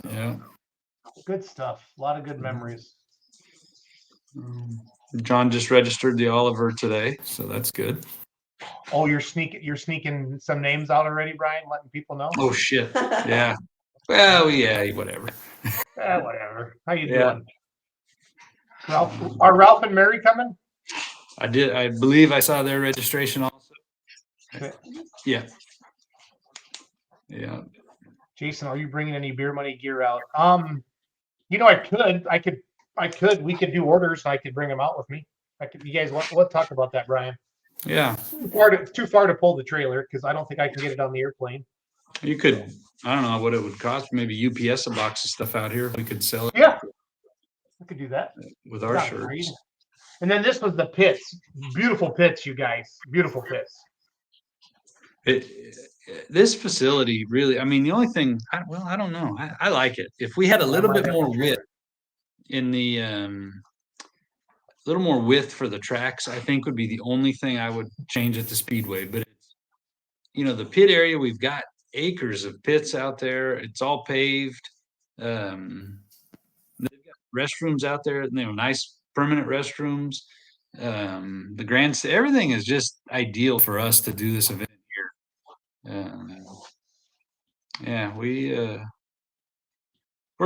B: Yeah.
A: Good stuff. A lot of good memories.
B: John just registered the Oliver today, so that's good.
A: Oh, you're sneaking some names out already, Brian, letting people know?
B: Oh shit. Yeah. Well, yeah, whatever.
A: Whatever. How you
B: Yeah.
A: doing? Are Ralph and Mary coming?
B: I believe I saw their registration also.
A: Okay.
B: Yeah. Yeah.
A: Jason, are you bringing any beer money gear out? We could do orders. I could bring them out with me. You guys want talk about that, Brian?
B: Yeah.
A: Too far to pull the trailer because I don't think I can get it on the airplane.
B: You could, I don't know what it would cost, maybe UPS a box of stuff out here. We could sell it
A: Yeah, we could do that
B: with our
A: Not
B: shirts.
A: great. And then this was the pits. Beautiful pits, you guys. Beautiful pits.
B: This facility really, I mean, the only thing, I don't know. I like it. If we had a little bit more width in the, little more width for the tracks, I think would be the only thing I would change at the Speedway. But the pit area, we've got acres of pits out there. It's all paved. They've got restrooms out there, nice permanent restrooms. The grandstand, everything is just ideal for us to do this event here. Yeah, we're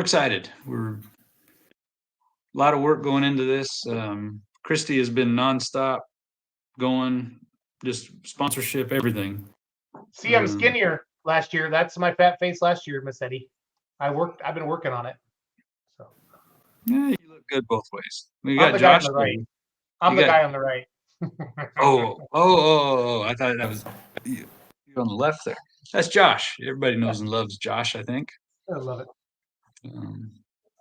B: excited. We're a lot of work going into this. Christy has been nonstop going, just sponsorship, everything.
A: See, I'm skinnier last year. That's my fat face last year, Miss Eddie. I've been working on it. So
B: Yeah, you look good both ways. We
A: I'm
B: got
A: the guy on
B: Josh.
A: the right. I'm the guy on the right.
B: Oh! I thought that was you on the left there. That's Josh. Everybody knows and loves Josh, I think.
A: I love it.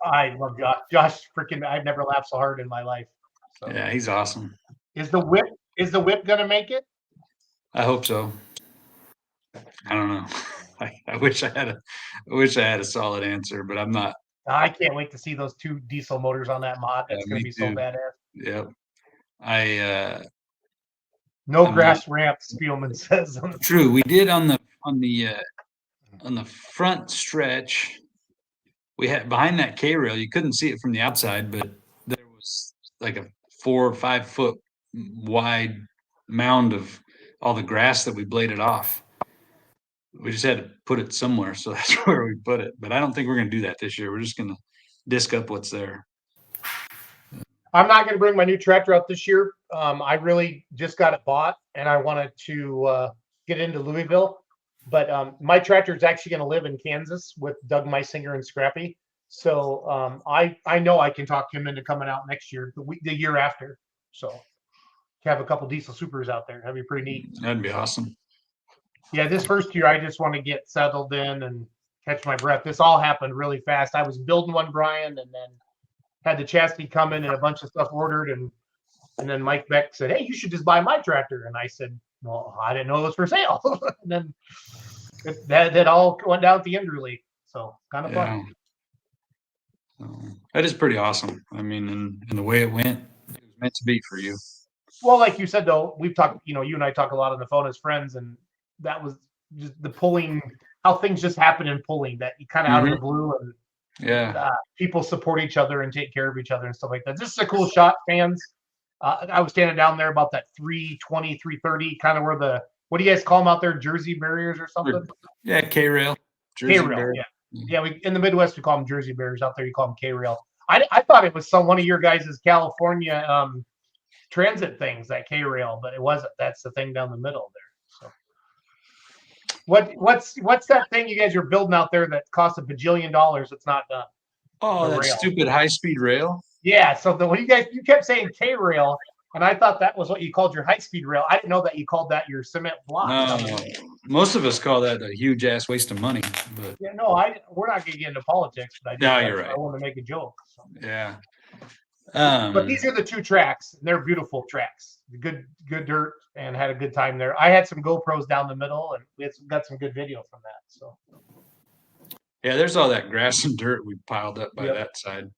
A: I love Josh. Josh, freaking! I've never laughed so hard in my life. So.
B: Yeah, he's awesome.
A: Is the whip gonna make it?
B: I hope so. I don't know. I wish I had a solid answer, but I'm not.
A: I can't wait to see those two diesel motors on that mod. That's gonna be so badass.
B: Yep.
A: No grass ramp, Spielman says.
B: True. We did on the front stretch. We had behind that K rail. You couldn't see it from the outside, but there was like a 4 or 5 foot wide mound of all the grass that we bladed off. We just had to put it somewhere, so that's where we put it. But I don't think we're going to do that this year. We're just going to disc up what's there.
A: I'm not going to bring my new tractor out this year. I really just got it bought, and I wanted to get into Louisville. But my tractor is actually going to live in Kansas with Doug Meisinger and Scrappy. So I know I can talk him into coming out next year, the year after. So have a couple diesel supers out there. That'd be pretty neat.
B: That'd be awesome.
A: Yeah, this first year I just want to get settled in and catch my breath. This all happened really fast. I was building one, Brian, and then had the chassis come in and a bunch of stuff ordered, and then Mike Beck said, "Hey, you should just buy my tractor." And I said, "Well, I didn't know it was for sale." And then that all went down at the end, really. So kind of
B: Yeah.
A: fun.
B: So, that is pretty awesome. I mean, and the way it went, it was meant to be for you.
A: Well, like you said, though, we've talked, you and I talk a lot on the phone as friends, and that was just the pulling, how things just happen in pulling that you kind of out of the blue, and
B: Yeah.
A: people support each other and take care of each other and stuff like that. This is a cool shot, fans. I was standing down there about that 320, 330, kind of where what do you guys call them out there? Jersey barriers or something?
B: Yeah, K-rail.
A: K-rail, yeah. Yeah, in the Midwest, we call them Jersey barriers. Out there, you call them K-rail. I thought it was one of your guys' California transit things, that K-rail, but it wasn't. That's the thing down the middle there. So what's that thing you guys are building out there that costs $1 bajillion that's not done?
B: Oh, that stupid high-speed rail.
A: Yeah. So when you kept saying K-rail, and I thought that was what you called your high-speed rail. I didn't know that you called that your cement block.
B: No, most of us call that a huge ass waste of money. But
A: yeah, no, we're not gonna get into politics, but
B: you're right.
A: I want to make a joke. So.
B: Yeah.
A: But these are the two tracks. And they're beautiful tracks. Good dirt, and had a good time there. I had some GoPros down the middle, and we got some good video from that. So.
B: Yeah, there's all that grass and dirt we piled up by that side.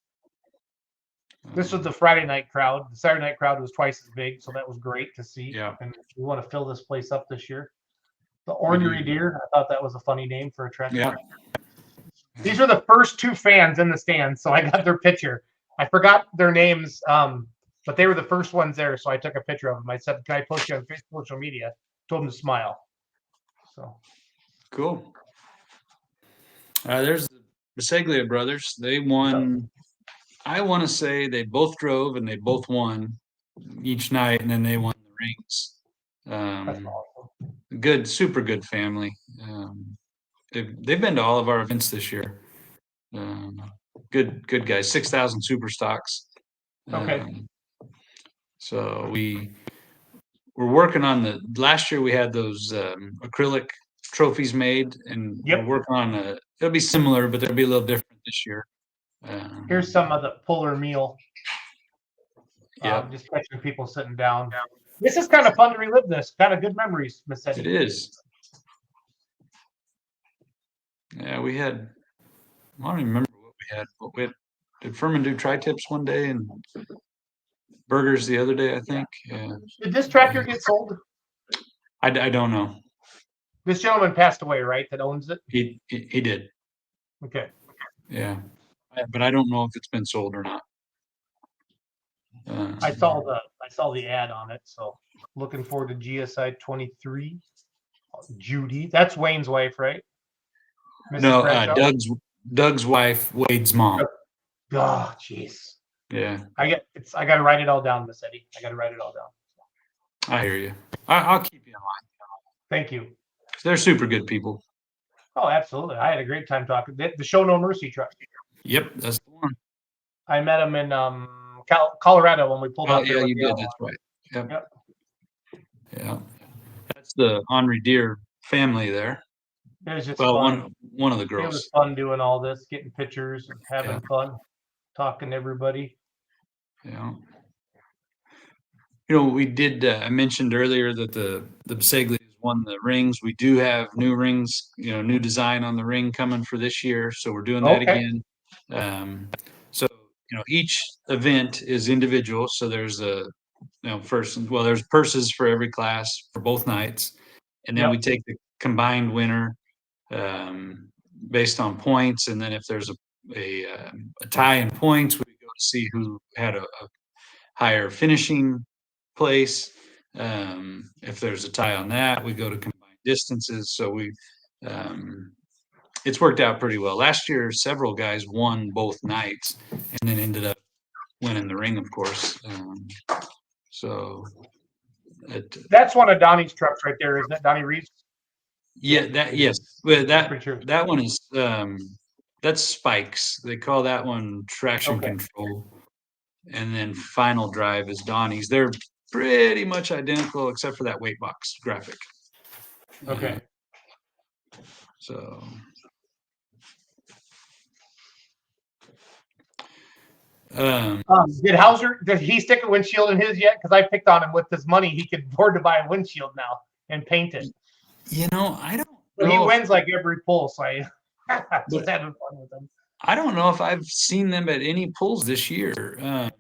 A: This was the Friday night crowd. The Saturday night crowd was twice as big, so that was great to see.
B: Yeah.
A: And we want to fill this place up this year. The Ornery Deer, I thought that was a funny name for a track.
B: Yeah.
A: These are the first two fans in the stands, so I got their picture. I forgot their names, but they were the first ones there, so I took a picture of them. I said, "Can I post you on social media?" Told them to smile. So
B: cool. There's the Biseglia brothers. They won. I want to say they both drove and they both won each night, and then they won the rings.
A: that's awesome.
B: Good, super good family. They've been to all of our events this year. Good guys. 6,000 super stocks.
A: Okay.
B: So we're working on last year we had those acrylic trophies made, and we're working on it'll be similar, but they'll be a little different this year.
A: Here's some of the puller meal.
B: Yeah.
A: Just picturing people sitting down. This is kind of fun to relive this. Kind of good memories, Miss Eddie.
B: It is. Yeah, we had, I don't even remember what we had, but did Furman do tri-tips one day and burgers the other day, I think? Yeah.
A: Did this tractor get sold?
B: I don't know.
A: This gentleman passed away, right? That owns it?
B: He did.
A: Okay.
B: Yeah. But I don't know if it's been sold or not.
A: I saw the ad on it, so looking forward to GSI 23. Judy, that's Wayne's wife, right?
B: Mrs. No, Doug's wife, Wade's mom.
A: Oh, jeez.
B: Yeah.
A: I got to write it all down, Miss Eddie. I got to write it all down.
B: I hear you. I'll keep you in mind.
A: Thank you.
B: They're super good people.
A: Oh, absolutely. I had a great time talking. The Show No Mercy truck.
B: Yep, that's the one.
A: I met him in Colorado when we pulled out.
B: Yeah, you did. That's right. Yep. Yeah. That's the Henri Deer family there.
A: It was just fun.
B: One of the girls.
A: It was fun doing all this, getting pictures and having fun, talking to everybody.
B: Yeah. We did. I mentioned earlier that the Biseglias won the rings. We do have new rings. New design on the ring coming for this year, so we're doing that again. So each event is individual. So there's there's purses for every class for both nights, and then we take the combined winner based on points, and then if there's a tie in points, we go to see who had a higher finishing place. If there's a tie on that, we go to combined distances. So it's worked out pretty well. Last year, several guys won both nights and then ended up winning the ring, of course.
A: That's one of Donnie's trucks right there, isn't it? Donnie Reeves?
B: Yeah, yes. Well, that one is that's Spikes. They call that one traction control. And then Final Drive is Donnie's. They're pretty much identical except for that weight box graphic.
A: Okay.
B: So
A: did he stick a windshield in his yet? Because I picked on him with this money. He could afford to buy a windshield now and paint it.
B: I don't
A: know. He wins like every pull, so Just having fun with them.
B: I don't know if I've seen them at any pulls this year.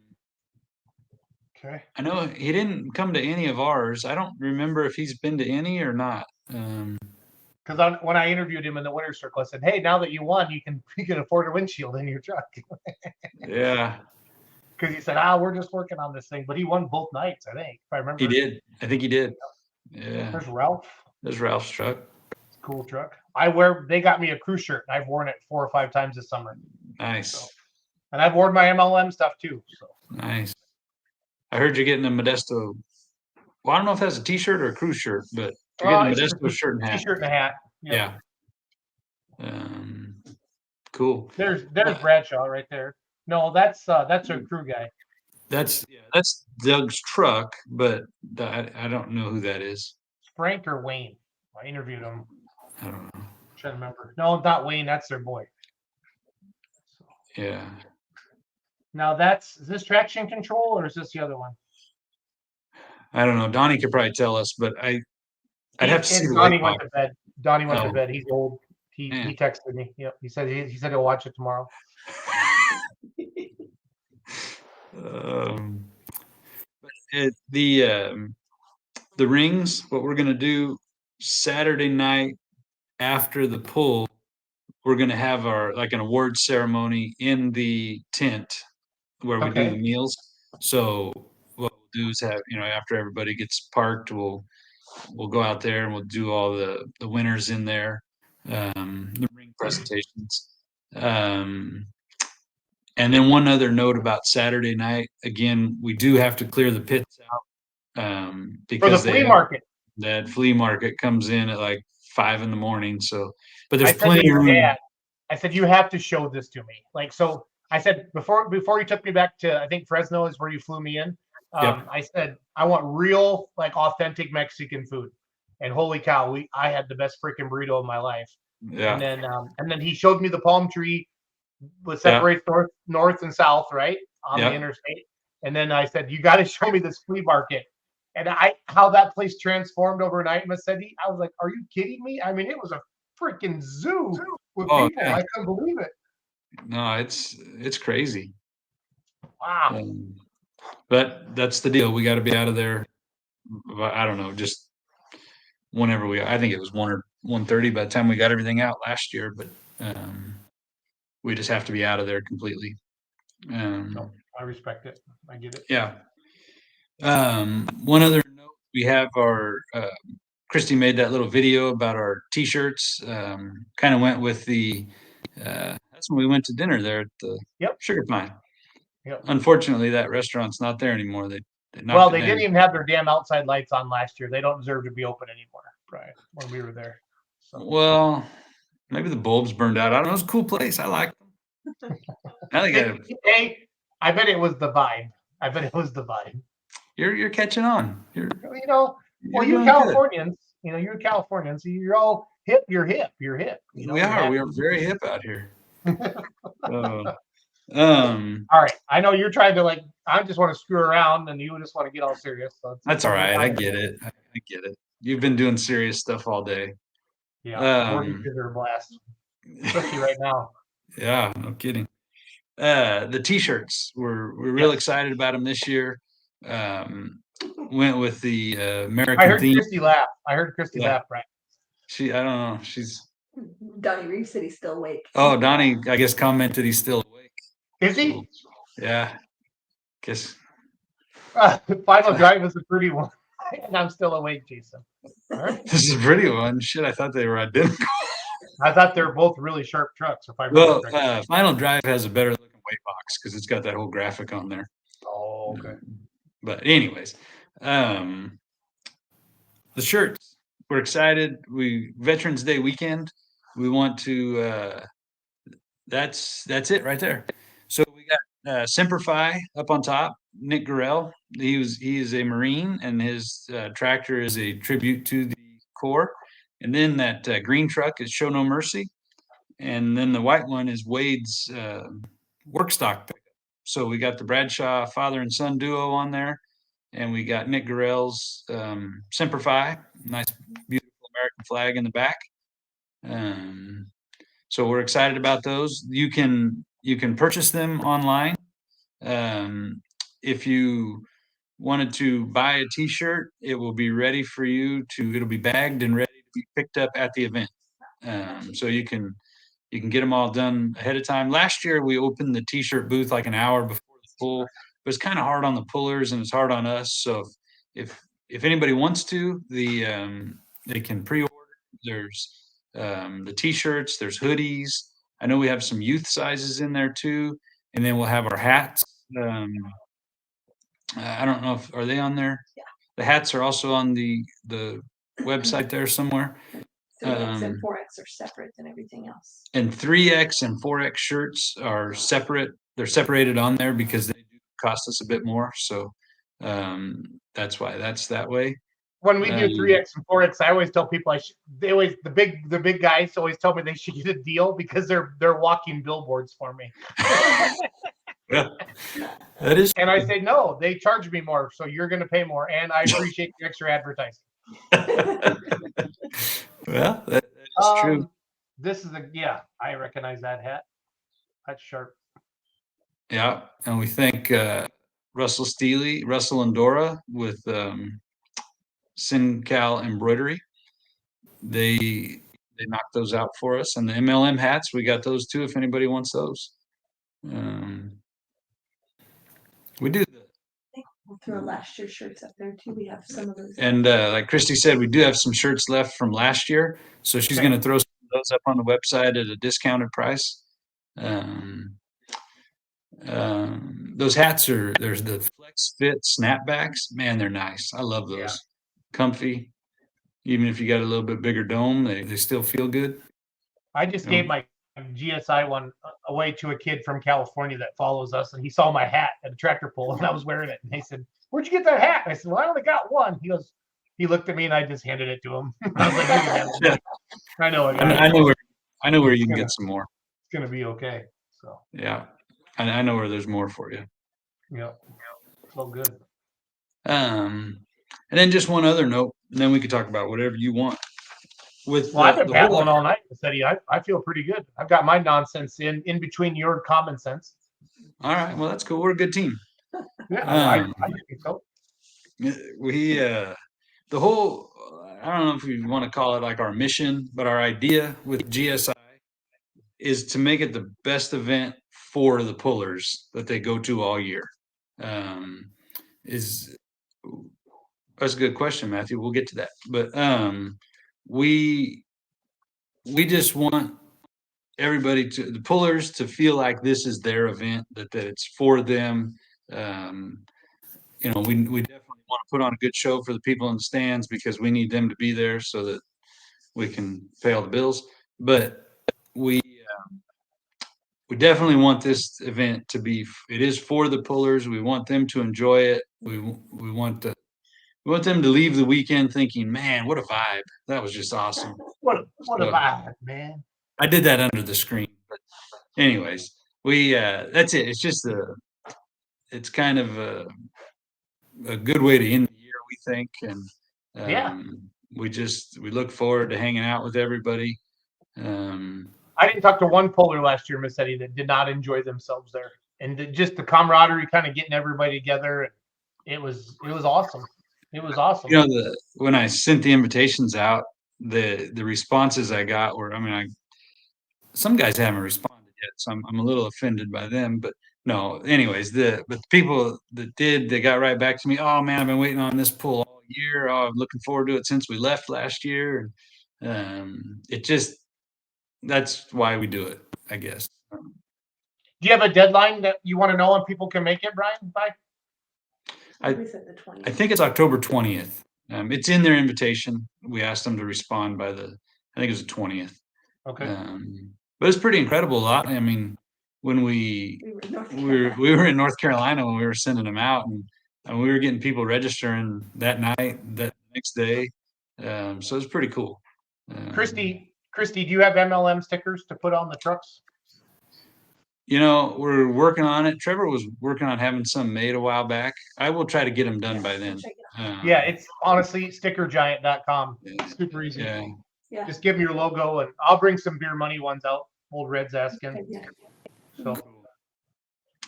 A: Okay.
B: I know he didn't come to any of ours. I don't remember if he's been to any or not.
A: Because when I interviewed him in the winner's circle, I said, "Hey, now that you won, you can afford a windshield in your truck."
B: Yeah,
A: Because he said, we're just working on this thing," but he won both nights, I think, if I remember.
B: he did. I think he did. Yeah,
A: There's Ralph.
B: there's Ralph's truck.
A: It's a cool truck. They got me a crew shirt, and I've worn it 4 or 5 times this summer.
B: Nice,
A: So, and I've worn my MLM stuff too. So
B: nice. I heard you're getting a Modesto. Well, I don't know if that's a T-shirt or a crew shirt, but you're getting a
A: it's just
B: Modesto shirt and hat.
A: T-shirt and a hat.
B: Yeah. Cool.
A: There's Bradshaw right there. No, that's a crew guy.
B: That's Doug's truck, but I don't know who that is.
A: Frank or Wayne. I interviewed him.
B: I don't know.
A: I'm trying to remember. No, not Wayne. That's their boy. So,
B: Yeah.
A: now is this traction control or is this the other one?
B: I don't know. Donnie could probably tell us, but I'd have to see the
A: Donnie
B: weight
A: went
B: box.
A: to bed. Donnie went to
B: Oh.
A: bed. He's old. He texted me. Yep. He said he'll watch it tomorrow.
B: The rings, what we're gonna do Saturday night after the pull, we're gonna have an award ceremony in the tent where we do the meals. So what we'll do is have, after everybody gets parked, we'll go out there and we'll do all the winners in there, the ring presentations. And then one other note about Saturday night, again, we do have to clear the pits out, because
A: for the flea market.
B: That flea market comes in at like 5 a.m. So, but there's
A: I said
B: plenty
A: to
B: of
A: your
B: room.
A: dad, I said, you have to show this to me. Like, so I said, before you took me back to, I think Fresno is where you flew me in.
B: Yep.
A: I said, I want real, like, authentic Mexican food. And holy cow, I had the best freaking burrito of my life.
B: Yeah.
A: And then he showed me the palm tree that separates north and south, right, on the interstate. And then I said, you got to show me this flea market. And how that place transformed overnight, Massetti. I was like, are you kidding me? I mean, it was a freaking zoo with people. Yeah. I couldn't believe it.
B: No, it's crazy.
A: Wow.
B: But that's the deal. We got to be out of there. I don't know, just whenever I think it was 1 or 1:30 by the time we got everything out last year, but we just have to be out of there completely.
A: No, I respect it. I get it.
B: Yeah. One other note, we have our Christy made that little video about our T-shirts. Kind of went with the that's when we went to dinner there at the Sugar Pine.
A: Yep.
B: Unfortunately, that restaurant's not there anymore. They
A: didn't even have their damn outside lights on last year. They don't deserve to be open anymore, Brian, when we were there. So.
B: Well, maybe the bulbs burned out. I don't know. It's a cool place. I like them.
A: I bet it was the vibe.
B: You're catching on. You're
A: Californians. You're Californians. So you're all hip. You're hip.
B: We are very hip out here.
A: All right. I know you're trying to I just want to screw around, and you just want to get all serious. So
B: that's all right. I get it. You've been doing serious stuff all day.
A: Yeah. Mortgages are a blast, especially right now.
B: Yeah. No kidding. The T-shirts, we're real excited about them this year. Went with the American
A: I heard
B: theme.
A: Christy laugh. Right?
B: I don't know. She's
C: Donnie Reeves said he's still awake.
B: Oh, Donnie, I guess commented he's still awake.
A: Is he?
B: Yeah. Guess.
A: Final Drive is a pretty one, and I'm still awake, Jason. All right.
B: This is a pretty one. Shit, I thought they were identical.
A: I thought they were both really sharp trucks.
B: Final Drive has a better looking weight box because it's got that whole graphic on there.
A: Oh, okay.
B: But anyways, the shirts, we're excited. Veterans Day weekend. We want to. That's it right there. So we got Semperfi up on top. Nick Gurrell. He is a Marine, and his tractor is a tribute to the Corps. And then that green truck is Show No Mercy, and then the white one is Wade's work stock pickup. So we got the Bradshaw father and son duo on there, and we got Nick Gurrell's Semperfi, nice beautiful American flag in the back. So we're excited about those. You can purchase them online. If you wanted to buy a t-shirt, it will be ready for you it'll be bagged and ready to be picked up at the event. So you can get them all done ahead of time. Last year we opened the t-shirt booth like an hour before the pull. It was kind of hard on the pullers and it's hard on us. So if anybody wants to, they can pre-order. There's the t-shirts, there's hoodies. I know we have some youth sizes in there too, and then we'll have our hats. I don't know if are they on there.
C: Yeah.
B: The hats are also on the website there somewhere.
C: 3X and 4X are separate than everything else.
B: And 3X and 4X shirts are separate. They're separated on there because they do cost us a bit more. So that's why that's that way.
A: When we do 3X and 4X, I always tell people the big guys always tell me they should get a deal because they're walking billboards for me.
B: Yeah, that is.
A: And I say no, they charge me more, so you're going to pay more, and I appreciate the extra advertising.
B: Well, that's true.
A: This is I recognize that hat. That's sharp.
B: Yeah, and we thank Russell and Dora with SinCal Embroidery. They knocked those out for us, and the MLM hats we got those too. If anybody wants those, we do.
C: We'll throw last year's shirts up there too. We have some of those.
B: And like Christy said, we do have some shirts left from last year, so she's going to throw some of those up on the website at a discounted price. Those hats there's the Flex Fit snapbacks. Man, they're nice. I love those.
A: Yeah.
B: Comfy. Even if you got a little bit bigger dome, they still feel good.
A: I just gave my GSI one away to a kid from California that follows us, and he saw my hat at a tractor pull, and I was wearing it, and he said, "Where'd you get that hat?" And I said, "Well, I only got one." He goes, he looked at me, and I just handed it to him. I was like, "You can have it." I know it.
B: I know where you can get some more.
A: It's gonna be okay. So
B: yeah, I know where there's more for you.
A: Yeah, so good.
B: And then just one other note, and then we could talk about whatever you want.
A: I've been battling all night, Eddie. I feel pretty good. I've got my nonsense in between your common sense.
B: All right, well that's cool. We're a good team.
A: Yeah, I think so.
B: We the whole I don't know if we want to call it like our mission, but our idea with GSI is to make it the best event for the pullers that they go to all year. That's a good question, Matthew. We'll get to that. But we just want everybody the pullers to feel like this is their event, that it's for them. We definitely want to put on a good show for the people in the stands because we need them to be there so that we can pay all the bills. But we definitely want this event to be. It is for the pullers. We want them to enjoy it. We want them to leave the weekend thinking, "Man, what a vibe! That was just awesome."
A: What a vibe, man!
B: I did that under the screen, but anyways, we that's it. It's just it's kind of a good way to end the year, we think, and we look forward to hanging out with everybody.
A: I didn't talk to one puller last year, Miss Eddie, that did not enjoy themselves there, and just the camaraderie, kind of getting everybody together. And it was awesome. It was awesome.
B: When I sent the invitations out, the responses I got were, some guys haven't responded yet, so I'm a little offended by them. But no, anyways, but the people that did, they got right back to me. "Oh man, I've been waiting on this pull all year. Oh, I'm looking forward to it since we left last year." And that's why we do it, I guess.
A: Do you have a deadline that you want to know when people can make it, Brian? By?
B: I think it's October 20th. It's in their invitation. We asked them to respond by I think it was the 20th.
A: Okay.
B: But it's pretty incredible. When we were in North Carolina when we were sending them out, and we were getting people registering that night, that next day. So it's pretty cool.
A: Christy, do you have MLM stickers to put on the trucks?
B: We're working on it. Trevor was working on having some made a while back. I will try to get them done by then.
A: It's honestly stickergiant.com. Super easy.
C: Yeah.
A: Just give me your logo, and I'll bring some beer money ones out Old Red's asking.
C: Yeah.
A: So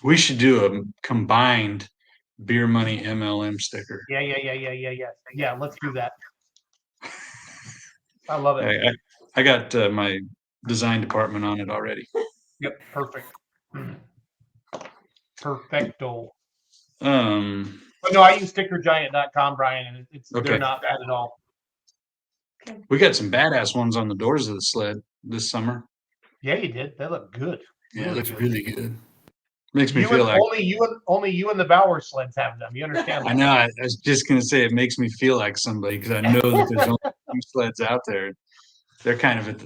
B: We should do a combined Beer Money MLM sticker.
A: yeah. Let's do that. I love it.
B: I got my design department on it already.
A: Yep, perfect. Perfecto. But no, I use stickergiant.com, Brian, and
B: Okay.
A: they're not bad at all.
B: We got some badass ones on the doors of the sled this summer.
A: Yeah, you did. They look good.
B: Yeah, it
A: Really
B: looks
A: good.
B: really good. Makes me
A: You
B: feel
A: and
B: like
A: only you and the Bauer sleds have them. You understand
B: I
A: that?
B: know. I was just gonna say it makes me feel like somebody because I know that there's only two sleds out there. They're kind of at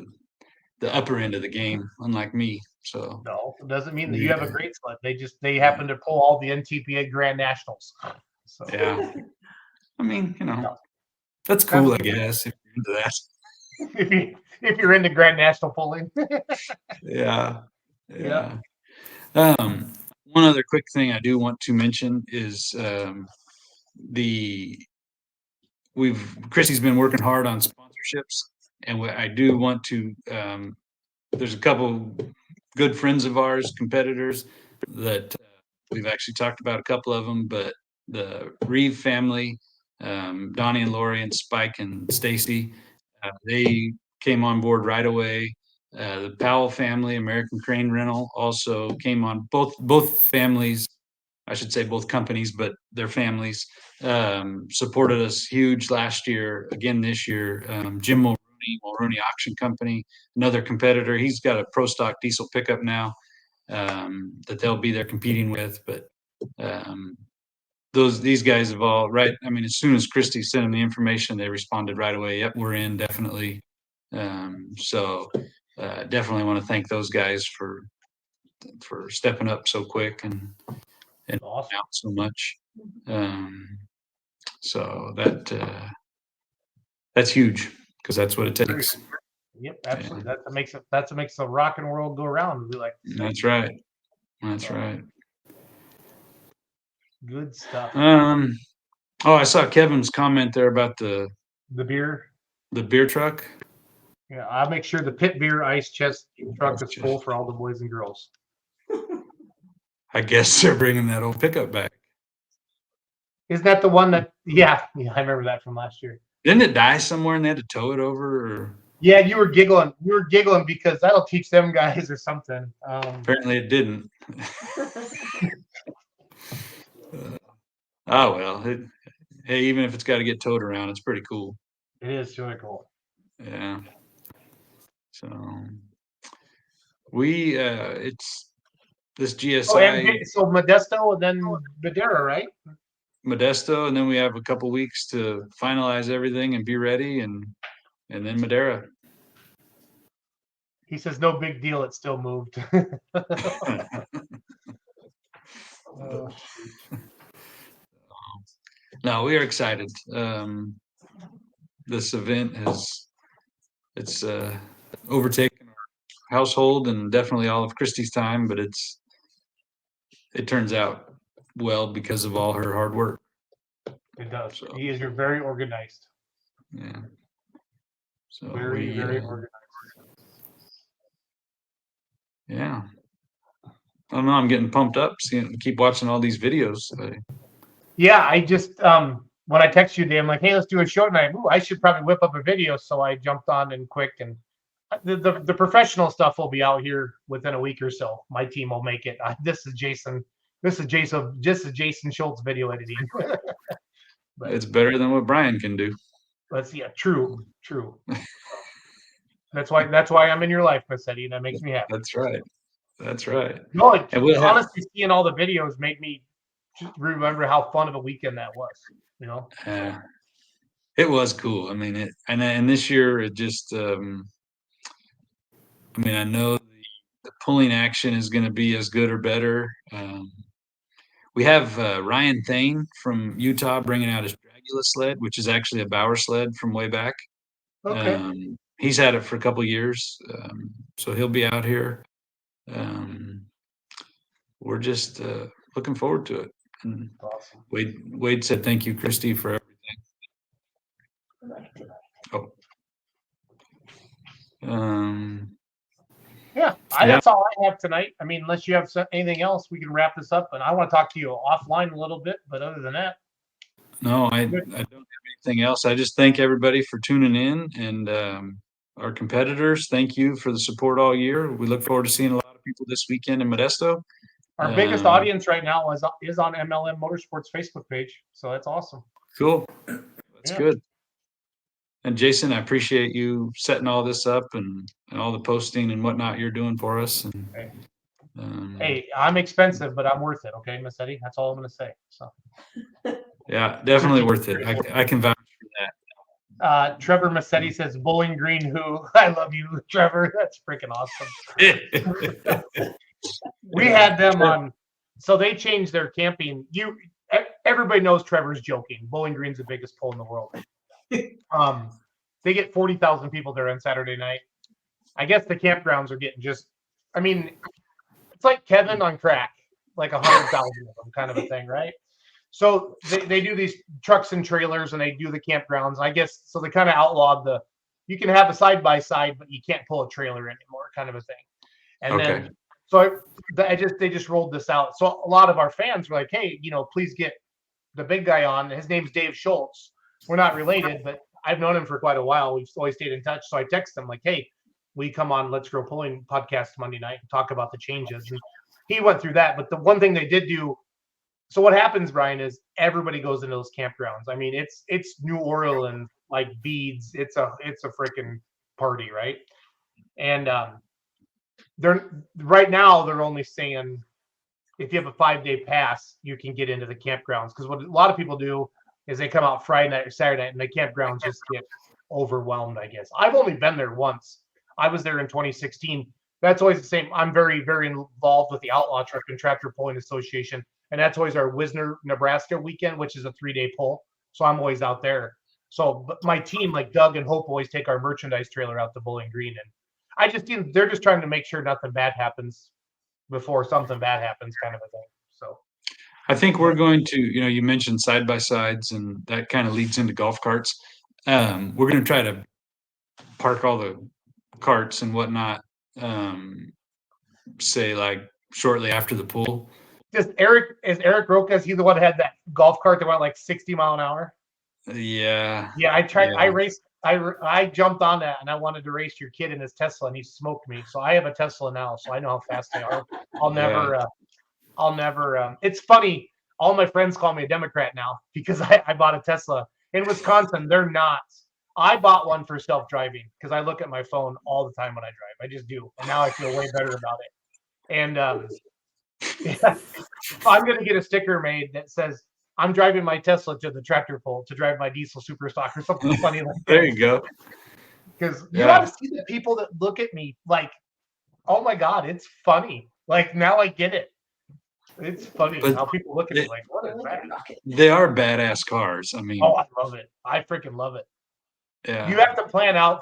B: the upper end of the game, unlike me. So
A: No, it doesn't mean that you have a
B: Yeah.
A: great sled. They happen to pull all the NTPA Grand Nationals. So
B: yeah, I mean,
A: No.
B: that's cool. I guess if you're into that.
A: if you're into Grand National pulling.
B: Yeah.
A: Yeah.
B: One other quick thing I do want to mention is Chrissy's been working hard on sponsorships, and I do want to. There's a couple good friends of ours, competitors that we've actually talked about a couple of them, but the Reeve family, Donnie and Lori and Spike and Stacy, they came on board right away. The Powell family, American Crane Rental, also came on. Both families, I should say both companies, but their families supported us huge last year. Again this year, Jim Mulrooney Auction Company, another competitor. He's got a pro stock diesel pickup now that they'll be there competing with. But these guys have all right. I mean, as soon as Christy sent them the information, they responded right away. Yep, we're in, definitely. So definitely want to thank those guys for stepping up so quick and
A: Awesome.
B: out so much. So that's huge because that's what it takes.
A: Yep, absolutely. That's what makes the rock and world go around. We like to say.
B: That's right. That's right.
A: Good stuff.
B: Oh, I saw Kevin's comment there about the
A: beer.
B: truck.
A: Yeah, I'll make sure the pit beer ice chest truck is full for all the boys and girls.
B: I guess they're bringing that old pickup back.
A: Isn't that the one that? Yeah, I remember that from last year.
B: Didn't it die somewhere and they had to tow it over? Or?
A: Yeah, you were giggling. You were giggling because that'll teach them guys or something.
B: Apparently, it didn't. Oh well. Hey, even if it's got to get towed around, it's pretty cool.
A: It is really cool.
B: Yeah. So it's this GSI.
A: Oh, and so Modesto and then Madera, right?
B: Modesto, and then we have a couple weeks to finalize everything and be ready, and then Madera.
A: He says no big deal. It still moved.
B: No, we are excited. This event it's overtaken our household and definitely all of Christy's time, but it turns out well because of all her hard work.
A: It does.
B: So,
A: He is very organized.
B: Yeah. So
A: Very organized.
B: Yeah. I don't know. I'm getting pumped up. Keep watching all these videos.
A: Yeah, I just when I text you today, I'm like, hey, let's do a show tonight. Ooh, I should probably whip up a video. So I jumped on and quick, and the professional stuff will be out here within a week or so. My team will make it. This is Jason Schultz video editing. But
B: it's better than what Brian can do.
A: Let's see. True. That's why I'm in your life, Miss Eddie. That makes me happy.
B: That's right. That's right.
A: No, honestly, seeing all the videos made me just remember how fun of a weekend that was.
B: It was cool. I mean, and this year it just. I mean, I know the pulling action is going to be as good or better. We have Ryan Thane from Utah bringing out his Dragula sled, which is actually a Bauer sled from way back.
A: Okay.
B: He's had it for a couple years, so he'll be out here. We're just looking forward to it. And
A: awesome.
B: Wade said thank you, Christy, for everything. Oh.
A: Yeah, that's all I have tonight. I mean, unless you have anything else, we can wrap this up. And I want to talk to you offline a little bit, but other than that,
B: No, I don't have anything else. I just thank everybody for tuning in, and our competitors, thank you for the support all year. We look forward to seeing a lot of people this weekend in Modesto.
A: our biggest audience right now is on MLM Motorsports Facebook page. So that's awesome.
B: Cool. That's
A: Yeah.
B: good. And Jason, I appreciate you setting all this up and all the posting and whatnot you're doing for us. And
A: Hey, I'm expensive, but I'm worth it. Okay, Miss Eddie, that's all I'm going to say. So.
B: Yeah, definitely worth it. I can vouch for that.
A: Trevor Massetti says Bowling Green who? I love you, Trevor. That's freaking awesome. We had them on, so they changed their camping. Everybody knows Trevor's joking. Bowling Green's the biggest poll in the world. They get 40,000 people there on Saturday night. I guess the campgrounds are getting it's like Kevin on crack, like 100,000 of them kind of a thing, right? So they do these trucks and trailers and they do the campgrounds. I guess, so they kind of outlawed you can have a side-by-side, but you can't pull a trailer anymore kind of a thing. And then, so they just rolled this out. So a lot of our fans were like, hey, please get the big guy on. His name's Dave Schultz. We're not related, but I've known him for quite a while. We've always stayed in touch. So I text him like, hey, we come on Let's Grow Pulling podcast Monday night and talk about the changes. And he went through that. But the one thing they did do, so what happens, Brian, is everybody goes into those campgrounds. I mean, it's New Orleans, like beads. It's a freaking party, right? And right now they're only saying if you have a 5-day pass, you can get into the campgrounds. Because what a lot of people do is they come out Friday night or Saturday night and the campgrounds just get overwhelmed, I guess. I've only been there once. I was there in 2016. That's always the same. I'm very, very involved with the Outlaw Truck and Tractor Pulling Association. And that's always our Wisner, Nebraska weekend, which is a 3-day pull. So I'm always out there. So but my team, like Doug and Hope, always take our merchandise trailer out to Bowling Green. And they're just trying to make sure nothing bad happens before something bad happens, kind of a thing. So
B: I think we're going to, you mentioned side by sides, and that kind of leads into golf carts. We're going to try to park all the carts and whatnot, say like shortly after the pool.
A: Is Eric Roca, is he the one that had that golf cart that went like 60 mile an hour?
B: Yeah.
A: Yeah, I tried. Yeah. I jumped on that and I wanted to race your kid in his Tesla and he smoked me. So I have a Tesla now, so I know how fast they are. I'll never. It's funny. All my friends call me a Democrat now because I bought a Tesla in Wisconsin. They're not. I bought one for self-driving because I look at my phone all the time when I drive. I just do, and now I feel way better about it. And yeah, I'm gonna get a sticker made that says I'm driving my Tesla to the tractor pull to drive my diesel super stock or something funny like that.
B: There you go.
A: Because you ought to see the people that look at me like, oh my God, it's funny. Like now I get it. It's funny how people look at me like, what is that?
B: They are badass cars. I mean,
A: oh, I love it. I freaking love it.
B: Yeah.
A: You have to plan out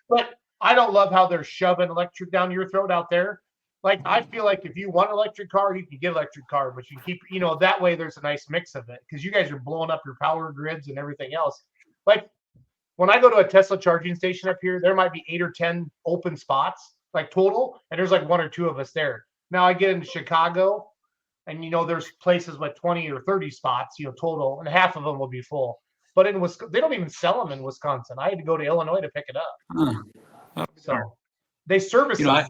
A: but I don't love how they're shoving electric down your throat out there. Like, I feel like if you want an electric car, you can get an electric car, but you keep, that way there's a nice mix of it because you guys are blowing up your power grids and everything else. Like, when I go to a Tesla charging station up here, there might be 8 or 10 open spots, like total, and there's like 1 or 2 of us there. Now I get into Chicago, and there's places with 20 or 30 spots, total, and half of them will be full. But in Wisconsin, they don't even sell them in Wisconsin. I had to go to Illinois to pick it up. So they service them.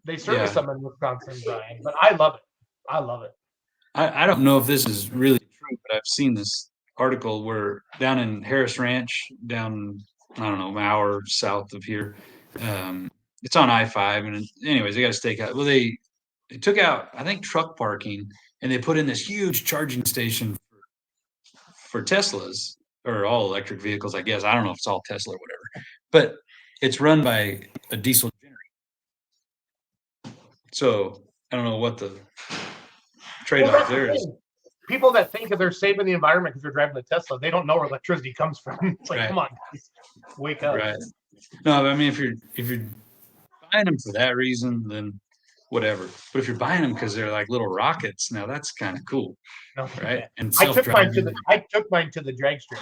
A: They service them in Wisconsin, Brian. But I love it. I love it.
B: I don't know if this is really true, but I've seen this article where down in Harris Ranch, down, I don't know, an hour south of here, it's on I-5. And anyways, they got a stakeout. Well, they took out, I think, truck parking, and they put in this huge charging station for Teslas. Or all electric vehicles, I guess. I don't know if it's all Tesla or whatever, but it's run by a diesel generator. So I don't know what the trade-off there is.
A: People that think that they're saving the environment because they're driving a Tesla, they don't know where electricity comes from. It's like, come on, guys, wake up.
B: Right. No, I mean, if you're buying them for that reason, then whatever. But if you're buying them because they're like little rockets, now that's kind of cool.
A: No,
B: right? And
A: I took mine to the drag strip.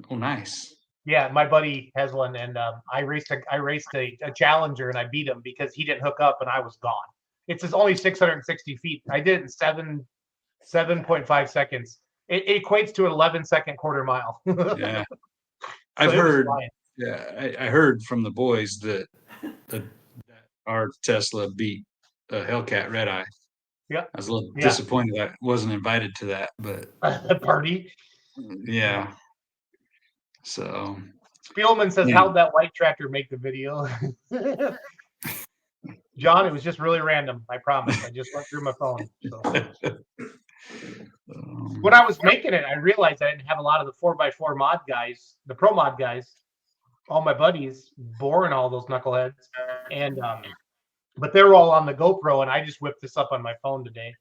B: Oh, nice.
A: Yeah, my buddy has one, and I raced a Challenger, and I beat him because he didn't hook up, and I was gone. It's just only 660 feet. I did it in 7.5 seconds. It equates to an 11-second quarter mile.
B: Yeah.
A: So
B: I've
A: it was
B: heard,
A: flying.
B: yeah, I heard from the boys that our Tesla beat a Hellcat Red Eye.
A: Yeah.
B: I was a little
A: Yeah.
B: disappointed I wasn't invited to that, but
A: Party.
B: yeah. So
A: Spielman says,
B: Yeah.
A: "How'd that white tractor make the video?" John, it was just really random. I promise. I just went through my phone. So. When I was making it, I realized I didn't have a lot of the 4x4 mod guys, the pro mod guys, all my buddies, boring all those knuckleheads, and but they were all on the GoPro, and I just whipped this up on my phone today.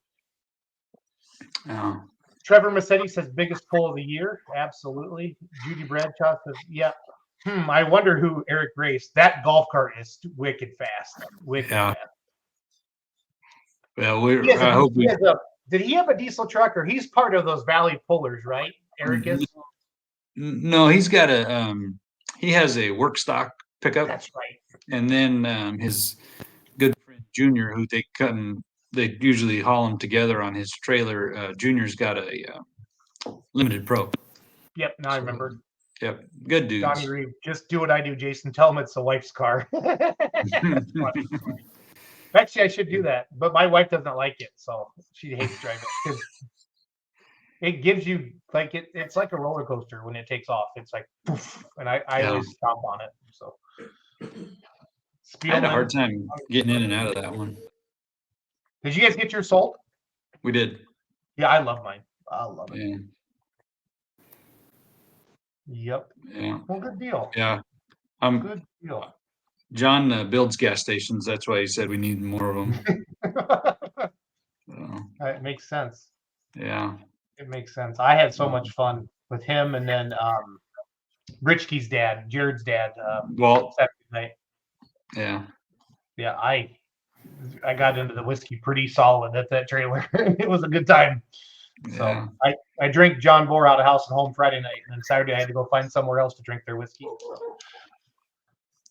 B: oh,
A: Trevor Massetti says biggest pull of the year. Absolutely. Judy Bradshaw says, yeah. I wonder who Eric raced. That golf cart is wicked fast. Wicked
B: Yeah.
A: fast.
B: well,
A: I hope
B: we
A: did he have a diesel truck, or he's part of those Valley Pullers, right? Eric is.
B: no, he's got he has a work stock pickup,
A: That's right.
B: and then his good friend Junior, who they usually haul them together on his trailer. Junior's got a limited pro.
A: Yep. Now I remember.
B: Yep, good dudes.
A: Johnny Reeve, just do what I do, Jason. Tell him it's the wife's car. Actually, I should do that, but my wife doesn't like it, so she hates driving it because it gives you like it's like a roller coaster when it takes off. It's like poof, and I
B: Yeah.
A: always stomp on it. So
B: I had a
A: Spielman,
B: hard time getting in and out of that one.
A: did you guys get your sold?
B: We did.
A: Yeah, I love mine. I love it.
B: Yeah.
A: Yep.
B: Yeah.
A: Well, good deal.
B: Yeah.
A: Good deal.
B: John builds gas stations. That's why he said we need more of them. So,
A: It makes sense.
B: yeah.
A: It makes sense. I had so much fun with him, and then Richke's dad, Jared's dad,
B: Walt.
A: Saturday night.
B: Yeah.
A: Yeah, I got into the whiskey pretty solid at that trailer. It was a good time. So
B: Yeah.
A: I drank John Bohr out of House and Home Friday night, and then Saturday I had to go find somewhere else to drink their whiskey. So,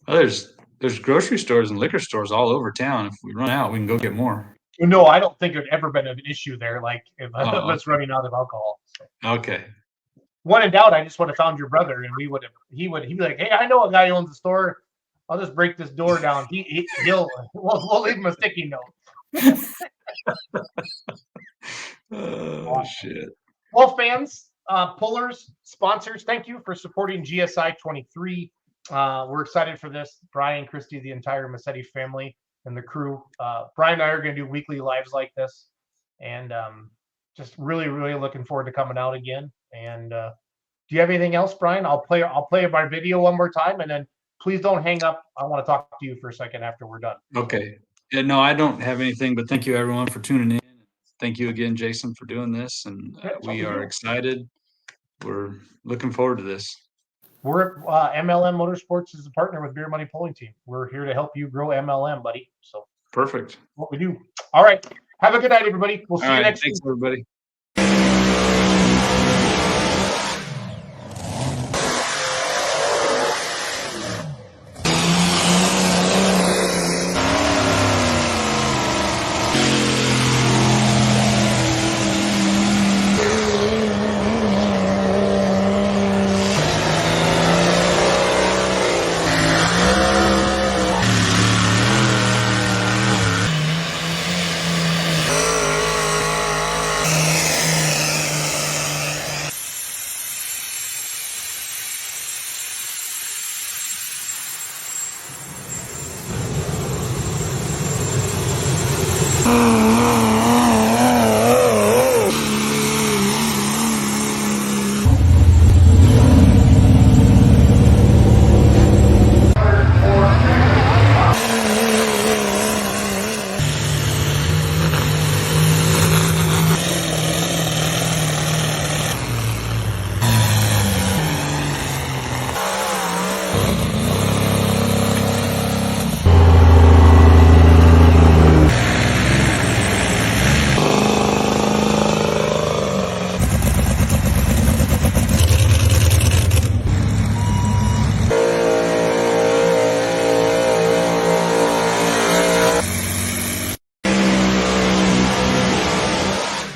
B: Well, there's grocery stores and liquor stores all over town. If we run out, we can go get more.
A: no, I don't think there'd ever been an issue there, like if
B: Oh,
A: us running out of alcohol. So,
B: Okay.
A: when in doubt, I just would have found your brother, and he'd be like, "Hey, I know a guy who owns a store. I'll just break this door down. We'll leave him a sticky note."
B: Oh shit.
A: Well, fans, pullers, sponsors, thank you for supporting GSI 23. We're excited for this. Brian, Christy, the entire Massetti family, and the crew. Brian and I are going to do weekly lives like this, and just really, really looking forward to coming out again. And do you have anything else, Brian? I'll play my video one more time, and then please don't hang up. I want to talk to you for a second after we're done.
B: Okay. Yeah, no, I don't have anything, but thank you everyone for tuning in. Thank you again, Jason, for doing this, and
A: Yeah, it's
B: we
A: all
B: are
A: good.
B: excited. We're looking forward to this.
A: We're MLM Motorsports is a partner with Beer Money Pulling Team. We're here to help you grow MLM, buddy. So
B: Perfect.
A: what we do. All right. Have a good night, everybody. We'll see
B: All
A: you
B: right.
A: next week.
B: Thanks, everybody.